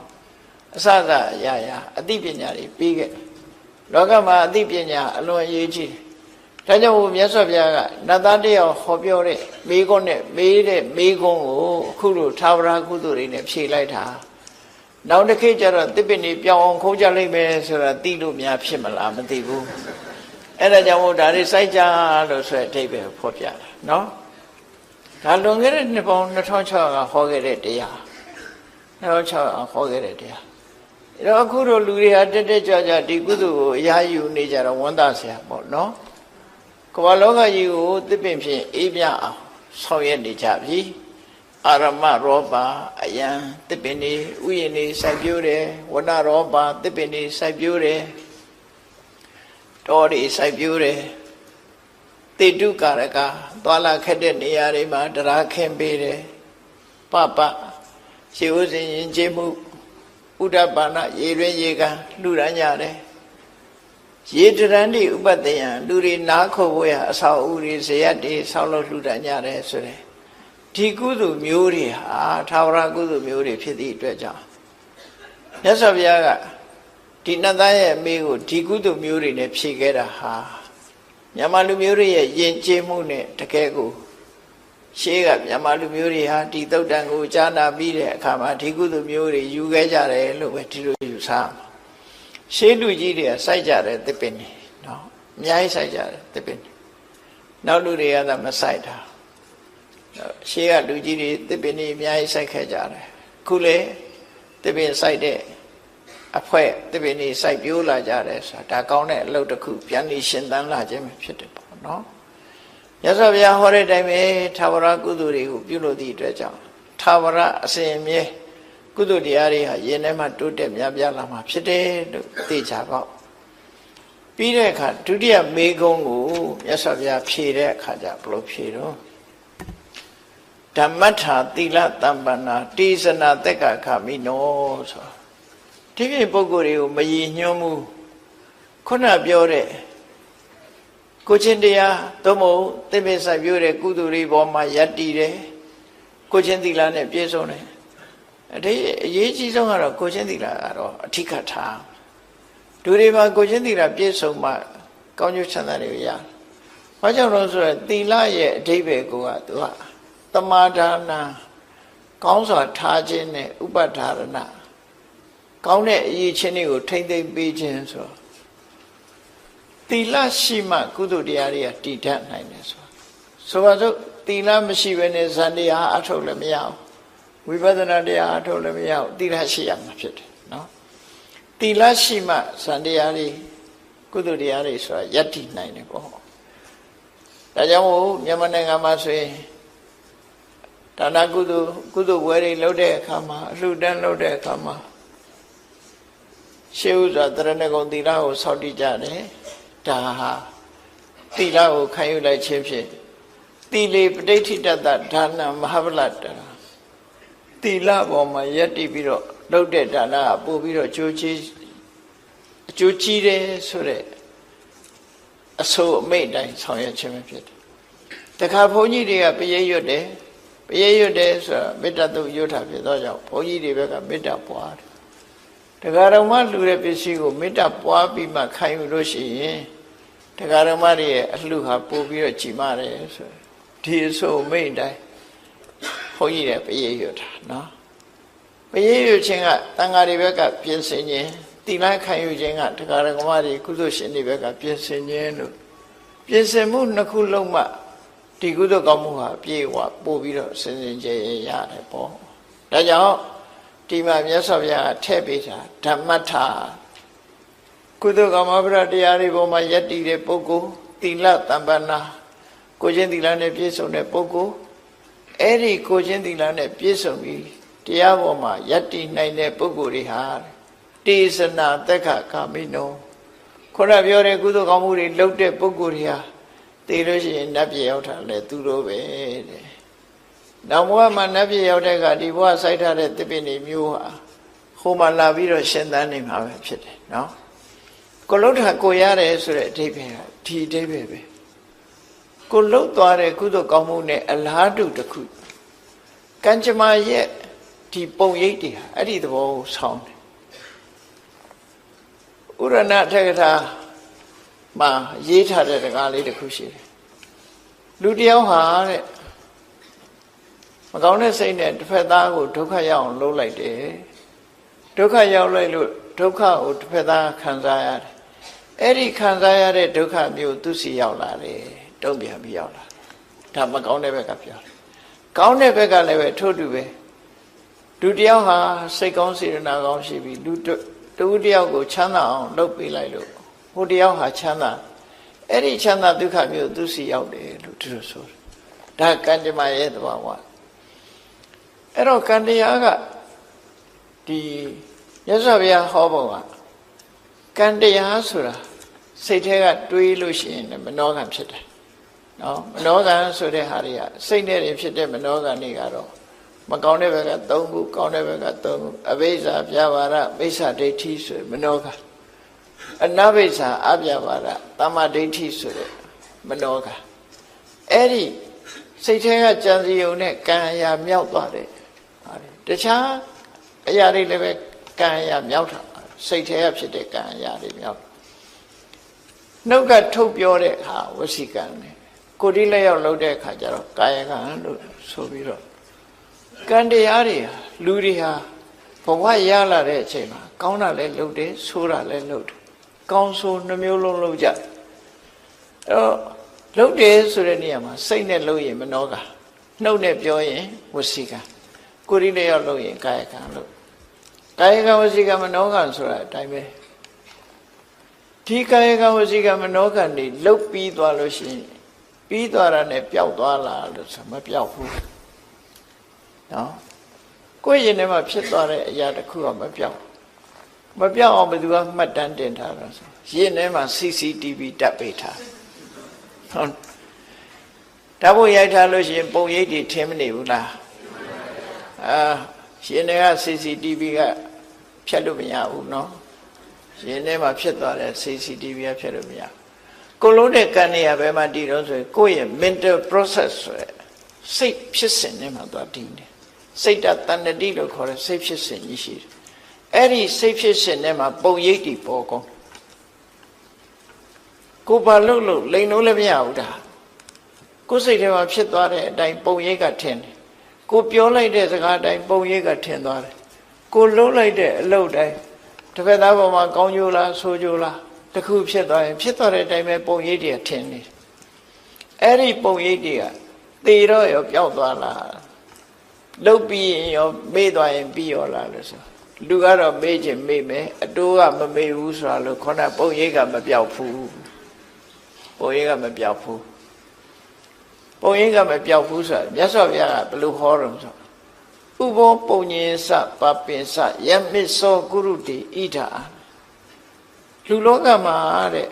အစစအရာရာအသိပညာတွေပေးခဲ့လောကမှာအသိပညာအလွန်အရေးကြီးတယ်ဒါကြောင့်မြတ်စွာဘုရားကနတ်သားတယောက်ဟောပြောတဲ့မိကုန်းနဲ့မေးတဲ့မိကုန်းကိုအခုလိုသာဝရကုသိုလ်တွေနဲ့ဖြေလိုက်တာနောက်တစ်ခေတ်ကျတော့တစ်ပင်တွေပြောင်းအောင်ခိုးကြလိမ့်မယ်ဆိုတာသိလို့များဖြစ်မလားမသိဘူးအဲ့ဒါကြောင့်မို့ဒါတွေစိုက်ကြလို့ဆိုတဲ့အဓိပ္ပာယ်ဖော်ပြတာနော်ဒါလွန်ခဲ့တဲ့နှစ်ပေါင်း2600ကဟောခဲ့တဲ့တရား2600ဟောခဲ့တဲ့တရားအဲ့တော့အခုတို့လူတွေဟာတက်တက်ကြွကြွဒီကုသိုလ်ကိုအရာယူနေကြတော့ဝန်သားဆရာပေါ့နော်ကမ္ဘာလောကကြီးကိုတစ်ပင်ဖြင့်အေးမြအောင်ဆောင်ရွက်နေကြပြီအာရမရောပါအယံတစ်ပင်နေဥယျာဉ်နေစိုက်ပျိုးတယ်ဝဏရောပါတစ်ပင်နေစိုက်ပျိုးတယ်တောတွေစိုက်ပျိုးတယ်တေတုကာရကသွားလာခက်တဲ့နေရာတွေမှာတရားခင်းပေးတယ်ပပရှိဥစဉ်ရင်ကျေးမှုဥဒ္ဒပါဏရေရွင်ရေကန်လှူဒန်းကြတယ်ရေတရဏိဥပတ္တယံလူတွေနားခုတ်ဖို့ရအဆောက်အဦတွေဇယတ်တွေဆောက်လုပ်လှူဒန်းကြတယ်ဆိုတဲ့ဒီကုသိုလ်မျိုးတွေဟာသာဝရကုသိုလ်မျိုးတွေဖြစ်သည့်အတွက်ကြောင့်မြတ်စွာဘုရားကဒီနတ်သားရဲ့အမေကိုဒီကုသိုလ်မျိုးတွေနဲ့ဖြည့်ခဲ့တာဟာမြန်မာလူမျိုးတွေရဲ့ယဉ်ကျေးမှုနဲ့တကယ်ကိုရှေးကမြန်မာလူမျိုးတွေဟာဒီသုတ်တန်ကိုကြားနာပြီးတဲ့အခါမှာဒီကုသိုလ်မျိုးတွေယူခဲ့ကြတယ်လို့ပဲဒီလိုယူဆမှာရှေးလူကြီးတွေကစိုက်ကြတယ်သစ်ပင်တွေနော်အများကြီးစိုက်ကြတယ်သစ်ပင်တွေနောက်လူတွေကသာမစိုက်တာရှေးကလူကြီးတွေသစ်ပင်တွေအများကြီးစိုက်ခဲ့ကြတယ်ခုလေသစ်ပင်စိုက်တဲ့အဖွဲသစ်ပင်တွေစိုက်ပျိုးလာကြတယ်ဆိုတာဒါကောင်းတဲ့အလုပ်တစ်ခုပြန်ပြီးရှင်သန်လာခြင်းပဲဖြစ်တယ်ပေါ့နော်မြတ်စွာဘုရားဟောတဲ့အတိုင်းပဲသာဝရကုသိုလ်တွေကိုပြုလို့သည့်အတွက်ကြောင့်သာဝရအစဉ်အမြဲကုသိုလ်တရားတွေဟာယင်ထဲမှာတိုးတက်များပြားလာမှာဖြစ်တယ်လို့သိကြပါပြီးတဲ့အခါဒုတိယမေကုံးကိုမြတ်စွာဘုရားဖြေတဲ့အခါကျဘယ်လိုဖြေတော့ဓမ္မထာသီလတမ္ပန္နာတိစနာတက္ကခမိနောဆိုဒီပြပုဂ္ဂိုလ်တွေကိုမရည်ညွှန်းမှုခုနပြောတဲ့ကိုချင်းတရားသို့မဟုတ်သင်္ဘေစိုက်ပြိုးတဲ့ကုသိုလ်တွေပေါ်မှာယက်တည်တယ်ကိုချင်းသီလနဲ့ပြည့်စုံတယ်အရေးကြီးဆုံးကတော့ကိုချင်းသီလကတော့အဓိကထားဒုတွေမှာကိုချင်းသီလပြည့်စုံမှကောင်းကျိုးချမ်းသာတွေရတယ်။ဘာကြောင့်လဲဆိုတော့သီလရဲ့အဓိပ္ပာယ်ကသူကသမာဒါနကောင်းစွာထားခြင်းနဲ့ဥပဒါရဏကောင်းတဲ့အရေးချင်းတွေကိုထိမ့်သိမ့်ပေးခြင်းဆိုသီလရှိမှကုသိုလ်တရားတွေကတည်တတ်နိုင်တယ်ဆိုပါစို့သီလမရှိဘဲနဲ့ဇန်တရားအထုတ်လည်းမရဘူးဝိပဿနာတရားအထုတ်လည်းမရဘူးသီလရှိရမှာဖြစ်တယ်နော်သီလရှိမှဇန်တရားတွေကုသိုလ်တရားတွေဆိုတာယက်တည်နိုင်တယ်ပေါ့ဒါကြောင့်မို့မြန်မာနိုင်ငံမှာဆိုရင်ဒါနကုသိုလ်ဝယ်တွေလုပ်တဲ့အခါမှာအလှူဒန်းလုပ်တဲ့အခါမှာရှေးဥစွာတရဏဂုံသီလကိုဆောက်တည်ကြတယ်ဒါဟာ သီလကိုခံယူလိုက်ခြင်းဖြင့်သီလေပဋိဋ္ဌိတတဒါနမဟာဗလတ္တသီလပေါ်မှာယက်တည်ပြီးတော့လုပ်တဲ့ဒါနကပို့ပြီးတော့အကျိုးကြီးတယ်ဆိုတဲ့အဆိုအမိန့်တိုင်းဆောင်ရွက်ခြင်းပဲဖြစ်တယ်။တခါဘုန်းကြီးတွေကပရိရွတ်တယ်ဆိုတာမေတ္တာတုတ်ရွတ်တာဖြစ်သောကြောင့်ဘုန်းကြီးတွေဘက်ကမေတ္တာပွားတယ်။တရားတော်မှလှူတဲ့ပစ္စည်းကိုမေတ္တာပွားပြီးမှခံယူလို့ရှိရင်တရားတော်မှရဲ့အလှူဟာပို့ပြီးတော့ကြည်မာတယ်ဆိုဒီအဆိုအမိန့်တိုင်းဘုန်းကြီးတွေပရိရွတ်တာနော်ပရိရွတ်ခြင်းကတန်ဃာတွေဘက်ကပြင်ဆင်ခြင်းသီလခံယူခြင်းကတရားတော်မှတွေကုသိုလ်ရှင်တွေဘက်ကပြင်ဆင်ခြင်းလို့ပြင်ဆင်မှုနှစ်ခုလုံးမှဒီကုသိုလ်ကောင်းမှုဟာပြေဝပို့ပြီးတော့စင်စင်ကြယ်ရတယ်ပေါ့ဒါကြောင့်ဒီမှာမြတ်စွာဘုရားထည့်ပေးတာဓမ္မထာကုသိုလ်ကောင်းမှုတရားတွေပေါ်မှာယက်တည်တဲ့ပုဂ္ဂိုလ်သီလတမ္ပန္နာကိုချင်းသီလနဲ့ပြည့်စုံတဲ့ပုဂ္ဂိုလ်အဲ့ဒီကိုချင်းသီလနဲ့ပြည့်စုံပြီးတရားပေါ်မှာယက်တည်နိုင်တဲ့ပုဂ္ဂိုလ်တွေဟာတေသနာသက်ခကာမိနောခေါရပြောတဲ့ကုသိုလ်ကောင်းမှုတွေလုပ်တဲ့ပုဂ္ဂိုလ်တွေဟာသိလို့ရှိရင်နတ်ပြည်ရောက်တာလေသူတို့ပဲတဲ့။နောက်ဘဝမှာနတ်ပြည်ရောက်တဲ့ကဒီဘဝစိုက်ထားတဲ့တစ်ပင်တွေမျိုးဟာဟိုမှာလာပြီးတော့ရှင်သန်နေမှာပဲဖြစ်တယ်နော်။ကိုလှုပ်တာကိုရတယ်ဆိုတဲ့အဓိပ္ပာယ်ကဒီအဓိပ္ပာယ်ပဲ။ကိုလှုပ်သွားတဲ့ကုသိုလ်ကောင်းမှုနဲ့အလားတူတစ်ခုကံကြမ္မာရဲ့ဒီပုံရိပ်တွေဟာအဲ့ဒီသဘောကိုဆောင်းတယ်။ဥရဏထေကထာမှာရေးထားတဲ့တကားလေးတစ်ခုရှိတယ်လူတယောက်ဟာတဲ့မကောင်းတဲ့စိတ်နဲ့တစ်ဖက်သားကိုဒုက္ခရောက်အောင်လုပ်လိုက်တယ်ဒုက္ခရောက်လိုက်လို့ဒုက္ခကိုတစ်ဖက်သားခံစားရတယ်အဲ့ဒီခံစားရတဲ့ဒုက္ခမျိုးသူစီရောက်လာတယ်တုံ့ပြန်ပြီးရောက်လာဒါမကောင်းတဲ့ဘက်ကပြောတယ်ကောင်းတဲ့ဘက်ကလည်းပဲထို့တူပဲလူတယောက်ဟာစိတ်ကောင်းစေတနာကောင်းရှိပြီးလူတူတယောက်ကိုချမ်းသာအောင်လုပ်ပေးလိုက်လို့ဟိုတယောက်ဟာချမ်းသာအဲ့ဒီချမ်းသာဒုက္ခမျိုးသူစီရောက်တယ်လို့သူတို့ဆိုတယ်ဒါကံကြမ္မာရဲ့သဘာဝအဲ့တော့ကံတရားကဒီမြတ်စွာဘုရားဟောပုံကကံတရားဆိုတာစိတ်ထဲကတွေးလို့ရှိရင်မနောကံဖြစ်တယ်နော်မနောကံဆိုတဲ့ဟာတွေကစိတ်နဲ့ဖြစ်တဲ့မနောကံတွေကတော့မကောင်းတဲ့ဘက်က3ခုကောင်းတဲ့ဘက်က3ခုအဘိဇ္ဇာပြဘာရမိစ္ဆာဒိဋ္ဌိဆိုမနောကံအနဘိဇ္ဇာအပြဘာရတမ္မာဒိဋ္ဌိဆိုတဲ့မနောကအဲ့ဒီစိတ်ထဲကကြံစည်ုံနဲ့ကံအရာမြောက်သွားတယ်တခြားအရာတွေလည်းပဲကံအရာမြောက်တာစိတ်ထဲကဖြစ်တဲ့ကံအရာတွေမြောက်နှုတ်ကထုတ်ပြောတဲ့အခါဝစီကံနဲ့ကိုယ်ဒီလက်ရောက်လုပ်တဲ့အခါကျတော့ကာယကံလို့ဆိုပြီးတော့ကံတရားတွေလူတွေဟာဘဝရလာတဲ့အချိန်မှာကောင်းတာလည်းလုပ်တယ်ဆိုးတာလည်းလုပ်တယ်ကောင်းဆိုးနှမျိုးလုံးလုပ်ကြတယ်အဲ့တော့လုပ်တယ်ဆိုတဲ့နေရာမှာစိတ်နဲ့လုပ်ရင်မနောကနှုတ်နဲ့ပြောရင်ဝစီကကိုယ်ဒီလက်ရောက်လုပ်ရင်ကာယကံလို့ကာယကံဝစီကံမနောကံဆိုတာအတိုင်းပဲဒီကာယကံဝစီကံမနောကံတွေလုတ်ပြီးသွားလို့ရှိရင်ပြီးသွားတာနဲ့ပျောက်သွားလားလို့ဆိုမပျောက်ဘူးနော်ကိုယ့်ရင်ထဲမှာဖြစ်သွားတဲ့အရာတစ်ခုကမပျောက်အောင်ဘယ်သူကမှတ်တမ်းတင်ထားတာဆိုရင်ထဲမှာ CCTV တပ်ပေးထားဟုတ်ဓာတ်ပုံရိုက်ထားလို့ရှိရင်ပုံရိပ်တွေထင်မနေဘူးလားရင်ထဲက CCTV ကဖြတ်လို့မရဘူးနော်ရင်ထဲမှာဖြစ်သွားတဲ့ CCTV ကဖြတ်လို့မရကိုလုံးတဲ့ကံနေရဘယ်မှာတည်တော့ဆိုရင်ကိုယ့်ရဲ့ mental process ဆိုရယ်စိတ်ဖြစ်စဉ်ထဲမှာသွားတည်နေစိတ်တတဏ္ဍတိလို့ခေါ်တဲ့စိတ်ဖြစ်စဉ်ကြီးရှိတယ်အဲ့ဒီစိတ်ဖြစ်စဉ်ထဲမှာပုံရိပ်တွေပေါ်ကုန်ကိုဘာလို့လိန်လို့လည်းမရဘူးဒါကိုယ်စိတ်ထဲမှာဖြစ်သွားတဲ့အတိုင်းပုံရိပ်ကထင်တယ်ကိုပြောလိုက်တဲ့စကားအတိုင်းပုံရိပ်ကထင်သွားတယ်ကိုလုံးလိုက်တဲ့အလုပ်တိုင်းတစ်ဖက်သားပေါ်မှာကောင်းကျိုးလားဆိုးကျိုးလားတခုဖြစ်သွားရင်ဖြစ်သွားတဲ့အတိုင်းပဲပုံရိပ်တွေထင်နေအဲ့ဒီပုံရိပ်တွေကသေတော့ရောပျောက်သွားလားလုတ်ပြီးရင်ရောမေ့သွားရင်ပြီးရောလားလို့ဆိုလူကတော့မေ့ခြင်းမေ့မယ်အတိုးကမမေ့ဘူးဆိုတာလို့ခေါင်းပုံရိပ်ကမပျောက်ဘူးပုံရိပ်ကမပျောက်ဘူးပုံရိပ်ကမပျောက်ဘူးဆိုတာမြတ်စွာဘုရားကဘယ်လိုဟောတော့ဆိုဥဘောပုံညင်စပပင်စယမစ္စောကုရုတိဣဒာလူလောကမှာတဲ့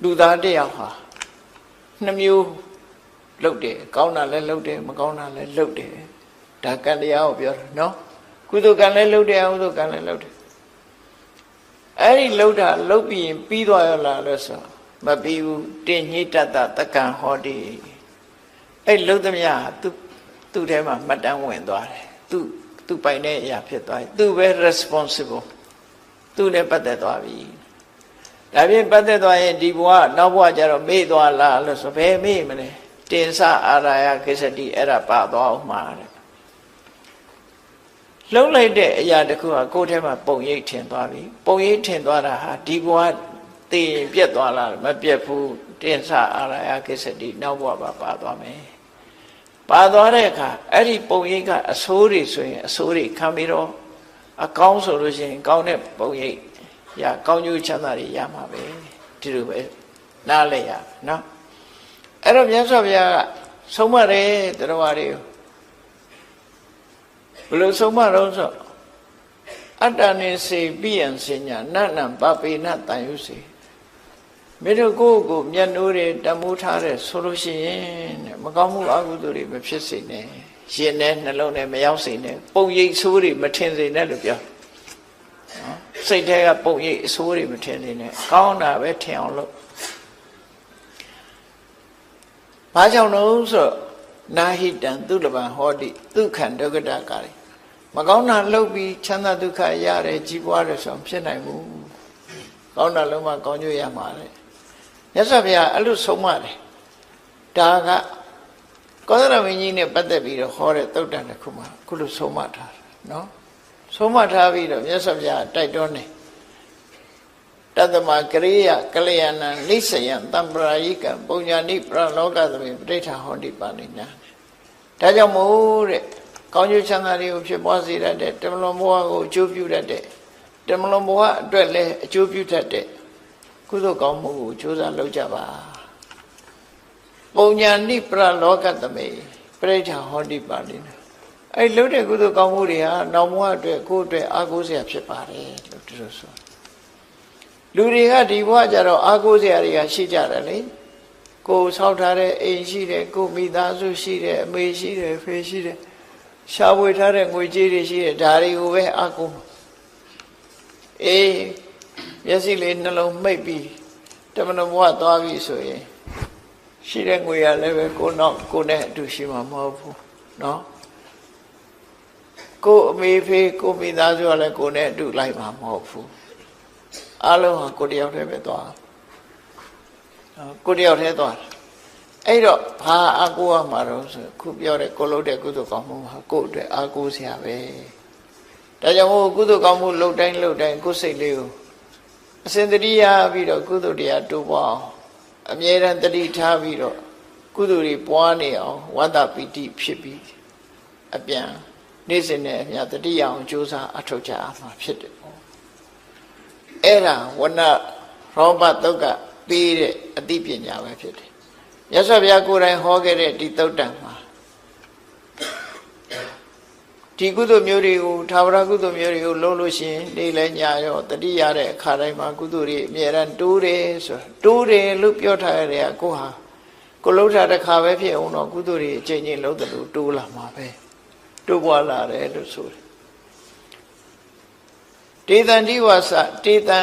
လူသားတယောက်ဟာနှစ်မျိုးလုပ်တယ်ကောင်းတာလည်းလုပ်တယ်မကောင်းတာလည်းလုပ်တယ်ဒါကံတရားကိုပြောတာနော်ကုသိုလ်ကံလည်းလုပ်တယ်အကုသိုလ်ကံလည်းလုပ်တယ်အဲ့ဒီလုပ်တာလုပ်ပြီးရင်ပြီးသွားရလားလို့ဆိုမပြီးဘူးတင်ညိတတတက္ကံဟောတိအဲ့လုပ်သမျှသူ့ထဲမှာမှတ်တမ်းဝင်သွားတယ်သူပိုင်တဲ့အရာဖြစ်သွားတယ်သူပဲ responsible သူနဲ့ပတ်သက်သွားပြီဒါဖြင့်ပတ်သက်သွားရင်ဒီဘဝနောက်ဘဝကျတော့မေ့သွားလားလို့ဆိုဘယ်မေ့မလဲတင်္စအာရာယကိစ္စတိအဲ့ဒါပါသွားအောင်မှာတဲ့လှုပ်လိုက်တဲ့အရာတစ်ခုဟာကိုယ်ထဲမှာပုံရိပ်ထင်သွားပြီပုံရိပ်ထင်သွားတာဟာဒီဘဝသိရင်ပြတ်သွားလားမပြတ်ဘူးတင်္စအာရာယကိစ္စတိနောက်ဘဝပါသွားမယ်ပါသွားတဲ့အခါအဲ့ဒီပုံရိပ်ကအဆိုးတွေဆိုရင်အဆိုးတွေခံပြီးတော့အကောင်းဆိုလို့ရှိရင်ကောင်းတဲ့ပုံရိပ်ရကောင်းကျိုးချမ်းသာတွေရမှာပဲဒီလိုပဲနားလဲရနော်အဲ့တော့မြတ်စွာဘုရားကဆုံးမတယ်တရားဝါတွေကိုဘယ်လိုဆုံးမတော့ဆိုအတ္တနေစေပိယံစဉ္ညာနနံပပေနတန်ယုစေမင်းတို့ကိုယ့်ကိုမျက်နှိုးတွေတမိုးထားတဲ့ဆိုလို့ရှိရင်တဲ့မကောင်းမှုအကုသိုလ်တွေမဖြစ်စေနဲ့ရင်နဲ့နှလုံးနဲ့မရောက်စေနဲ့ပုံရိပ်ဆိုးတွေမထင်စေနဲ့လို့ပြောနော်စိတ်ထဲကပုံရိပ်အဆိုးတွေမထင်စေနဲ့ကောင်းတာပဲထင်အောင်လုပ်ဘာကြောင့်လို့ဆိုနာဟိတံသူလပံဟောတိဒုက္ခံဒုက္ခတကာရီမကောင်းတာလုပ်ပြီးချမ်းသာဒုက္ခရတယ်ကြီးပွားတယ်ဆိုဖြစ်နိုင်ဘူးကောင်းတာလုံးဝကောင်းကျိုးရမှာလေမြတ်စွာဘုရားအဲ့လိုဆုံးမတယ်ဒါကကောသလမင်းကြီးနဲ့ပတ်သက်ပြီးတော့ဟောတဲ့သုတ်တန်တစ်ခုမှာခုလိုဆုံးမထားတယ်နော်ဆုံးမထားပြီးတော့မြတ်စွာဘုရားတိုက်တွန်းတယ်တတ္တမကရိယကလျာဏံနိစ္စယံတံပရာယိကံပုညာနိပရလောကသမေပဋိဋ္ဌာဟောတိပါဏိညာဒါကြောင့်မို့တဲ့ကောင်းကျိုးချမ်းသာတွေကိုဖြစ်ပွားစေတတ်တဲ့တမလွန်ဘဝကိုအကျိုးပြုတတ်တဲ့တမလွန်ဘဝအတွက်လည်းအကျိုးပြုတတ်တဲ့ကုသိုလ်ကောင်းမှုကိုကြိုးစားလုပ်ကြပါပုညာနိပရလောကသမေပဋိဋ္ဌာဟောတိပါဏိညာအဲ့လုပ်တဲ့ကုသိုလ်ကောင်းမှုတွေဟာနောက်ဘဝအတွက်ကိုယ့်အတွက်အားကိုးစရာဖြစ်ပါတယ်လို့သူတို့ဆိုလူတွေကဒီဘဝကျတော့အားကိုးစရာတွေကရှိကြတယ်လေကိုယ်ဆောက်ထားတဲ့အိမ်ရှိတယ်ကိုယ်မိသားစုရှိတယ်အမေရှိတယ်ဖေရှိတယ်ရှားဝေထားတဲ့ငွေကြေးတွေရှိတယ်ဒါတွေကိုပဲအားကိုးအေးမျက်စိလေးနှလုံးမှိတ်ပြီးတမန်တော်ဘဝသွားပြီဆိုရင်ရှိတဲ့ငွေရလည်းပဲကိုနဲ့အတူရှိမှာမဟုတ်ဘူးနော်ကိုအမေဖေကိုမိသားစုကလည်းကိုနဲ့အတူလိုက်မှာမဟုတ်ဘူးအားလုံးဟာကိုတယောက်တည်းပဲသွားကိုတယောက်တည်းသွားအဲ့တော့ဘာအားကိုးရမှာတော့ဆိုခုပြောတဲ့ကိုလုပ်တဲ့ကုသိုလ်ကောင်းမှုဟာကိုယ့်အတွက်အားကိုးစရာပဲဒါကြောင့်မို့ကုသိုလ်ကောင်းမှုလုပ်တိုင်းကိုယ်စိတ်လေးကိုအစဉ်တည်းရပြီးတော့ကုသိုလ်တရားတိုးပွားအောင်အမြဲတမ်းတတိထားပြီးတော့ကုသိုလ်တွေပွားနေအောင်ဝတ္တပီတိဖြစ်ပြီးအပြန်နေ့စဉ်နဲ့အမျှတတိယအောင်ကြိုးစားအထောက်ကြအားမှာဖြစ်တယ်ပေါ့အဲ့ဒါဝဏရောဘတုတ်ကပေးတဲ့အသိပညာပဲဖြစ်တယ်မြတ်စွာဘုရားကိုယ်တိုင်ဟောခဲ့တဲ့ဒီသုတ်တံမှာဒီကုသိုလ်မျိုးတွေကိုသာဝရကုသိုလ်မျိုးတွေကိုလုံးလို့ရှိရင်နေ့လဲညရောတတိရတဲ့အခါတိုင်းမှာကုသိုလ်တွေအမြဲတမ်းတိုးတယ်ဆိုတိုးတယ်လို့ပြောထားရတဲ့ကိုဟာကိုလှုပ်တာတစ်ခါပဲဖြစ်အောင်တော့ကုသိုလ်တွေအချိန်ချင်းလုံးတယ်လို့တိုးလာမှာပဲတိုးပွားလာတယ်လို့ဆိုတယ်တေတံဒီဝါစတေတံ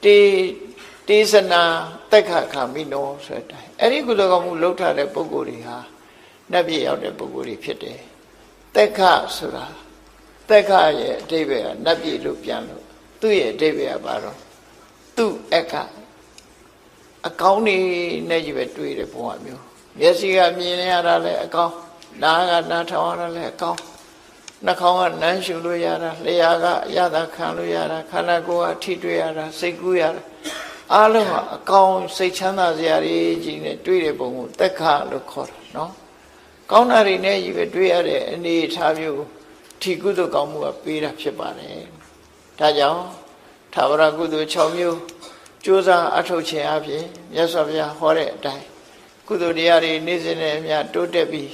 တေသနာတက်ခခမိနောဆိုတဲ့အတိုင်းအဲ့ဒီကုသိုလ်ကောင်းမှုလှုပ်ထားတဲ့ပုဂ္ဂိုလ်တွေဟာနတ်ပြည်ရောက်တဲ့ပုဂ္ဂိုလ်တွေဖြစ်တယ်တက်ခဆိုတာတက်ခရဲ့အဓိပ္ပာယ်ကနတ်ပြည်လို့ပြန်လို့သူ့ရဲ့အဓိပ္ပာယ်ကဘာတော့သူ့အခအကောင်းနေနဲ့ကြီးပဲတွေ့တဲ့ဘဝမျိုးမျက်စိကမြင်ရတာလည်းအကောင်းနားကနားထောင်ရတာလည်းအကောင်းနှာခေါင်းကနမ်းရှုလို့ရတာလျှာကအရသာခံလို့ရတာခန္ဓာကိုယ်ကထိတွေ့ရတာစိတ်ကူးရတာအားလုံးကအကောင်းစိတ်ချမ်းသာစရာတွေကြီးနဲ့တွေ့တဲ့ပုံကိုတက်ခလို့ခေါ်တာနော်ကောင်းတာတွေနဲ့ကြီးပဲတွေ့ရတဲ့အနေအထားမျိုးထီကုသိုလ်ကောင်းမှုကပေးတာဖြစ်ပါတယ်ဒါကြောင့်သာဝရကုသိုလ်6မျိုးကြိုးစားအထောက်ခြင်းအပြင်မြတ်စွာဘုရားဟောတဲ့အတိုင်းကုသိုလ်တရားတွေနေ့စဉ်နဲ့အမျှတိုးတက်ပြီး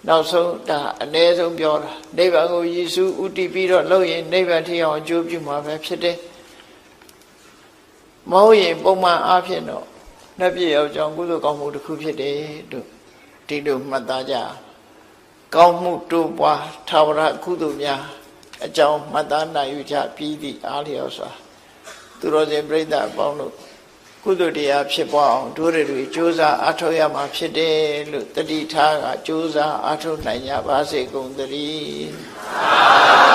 နောက်ဆုံးဒါအ ਨੇ ဆုံးပြောတာနိဗ္ဗာန်ကိုယေရှုဥတည်ပြီးတော့လုပ်ရင်နိဗ္ဗာန်ထိအောင်အကျိုးပြုမှာပဲဖြစ်တယ်မဟုတ်ရင်ပုံမှန်အားဖြင့်တော့ နတ်ပြည်ရောက်ကြောင်းကုသိုလ်ကောင်းမှုတစ်ခုဖြစ်တယ်လို့ဒီလိုမှတ်သားကြကောင်းမှုတိုးပွားထာဝရကုသိုလ်များအကြောင်းမှတ်သားနိုင်ယူကြပြီးသည့်အားလျော်စွာသူတော်စင်ပြိဿအပေါင်းတို့ကုသိုလ်တရားဖြစ်ပွားအောင်တို့တွေကြိုးစားအားထုတ်ရမှာဖြစ်တယ်လို့တတိထားကကြိုးစားအားထုတ်နိုင်ကြပါစေကုန်သတည်း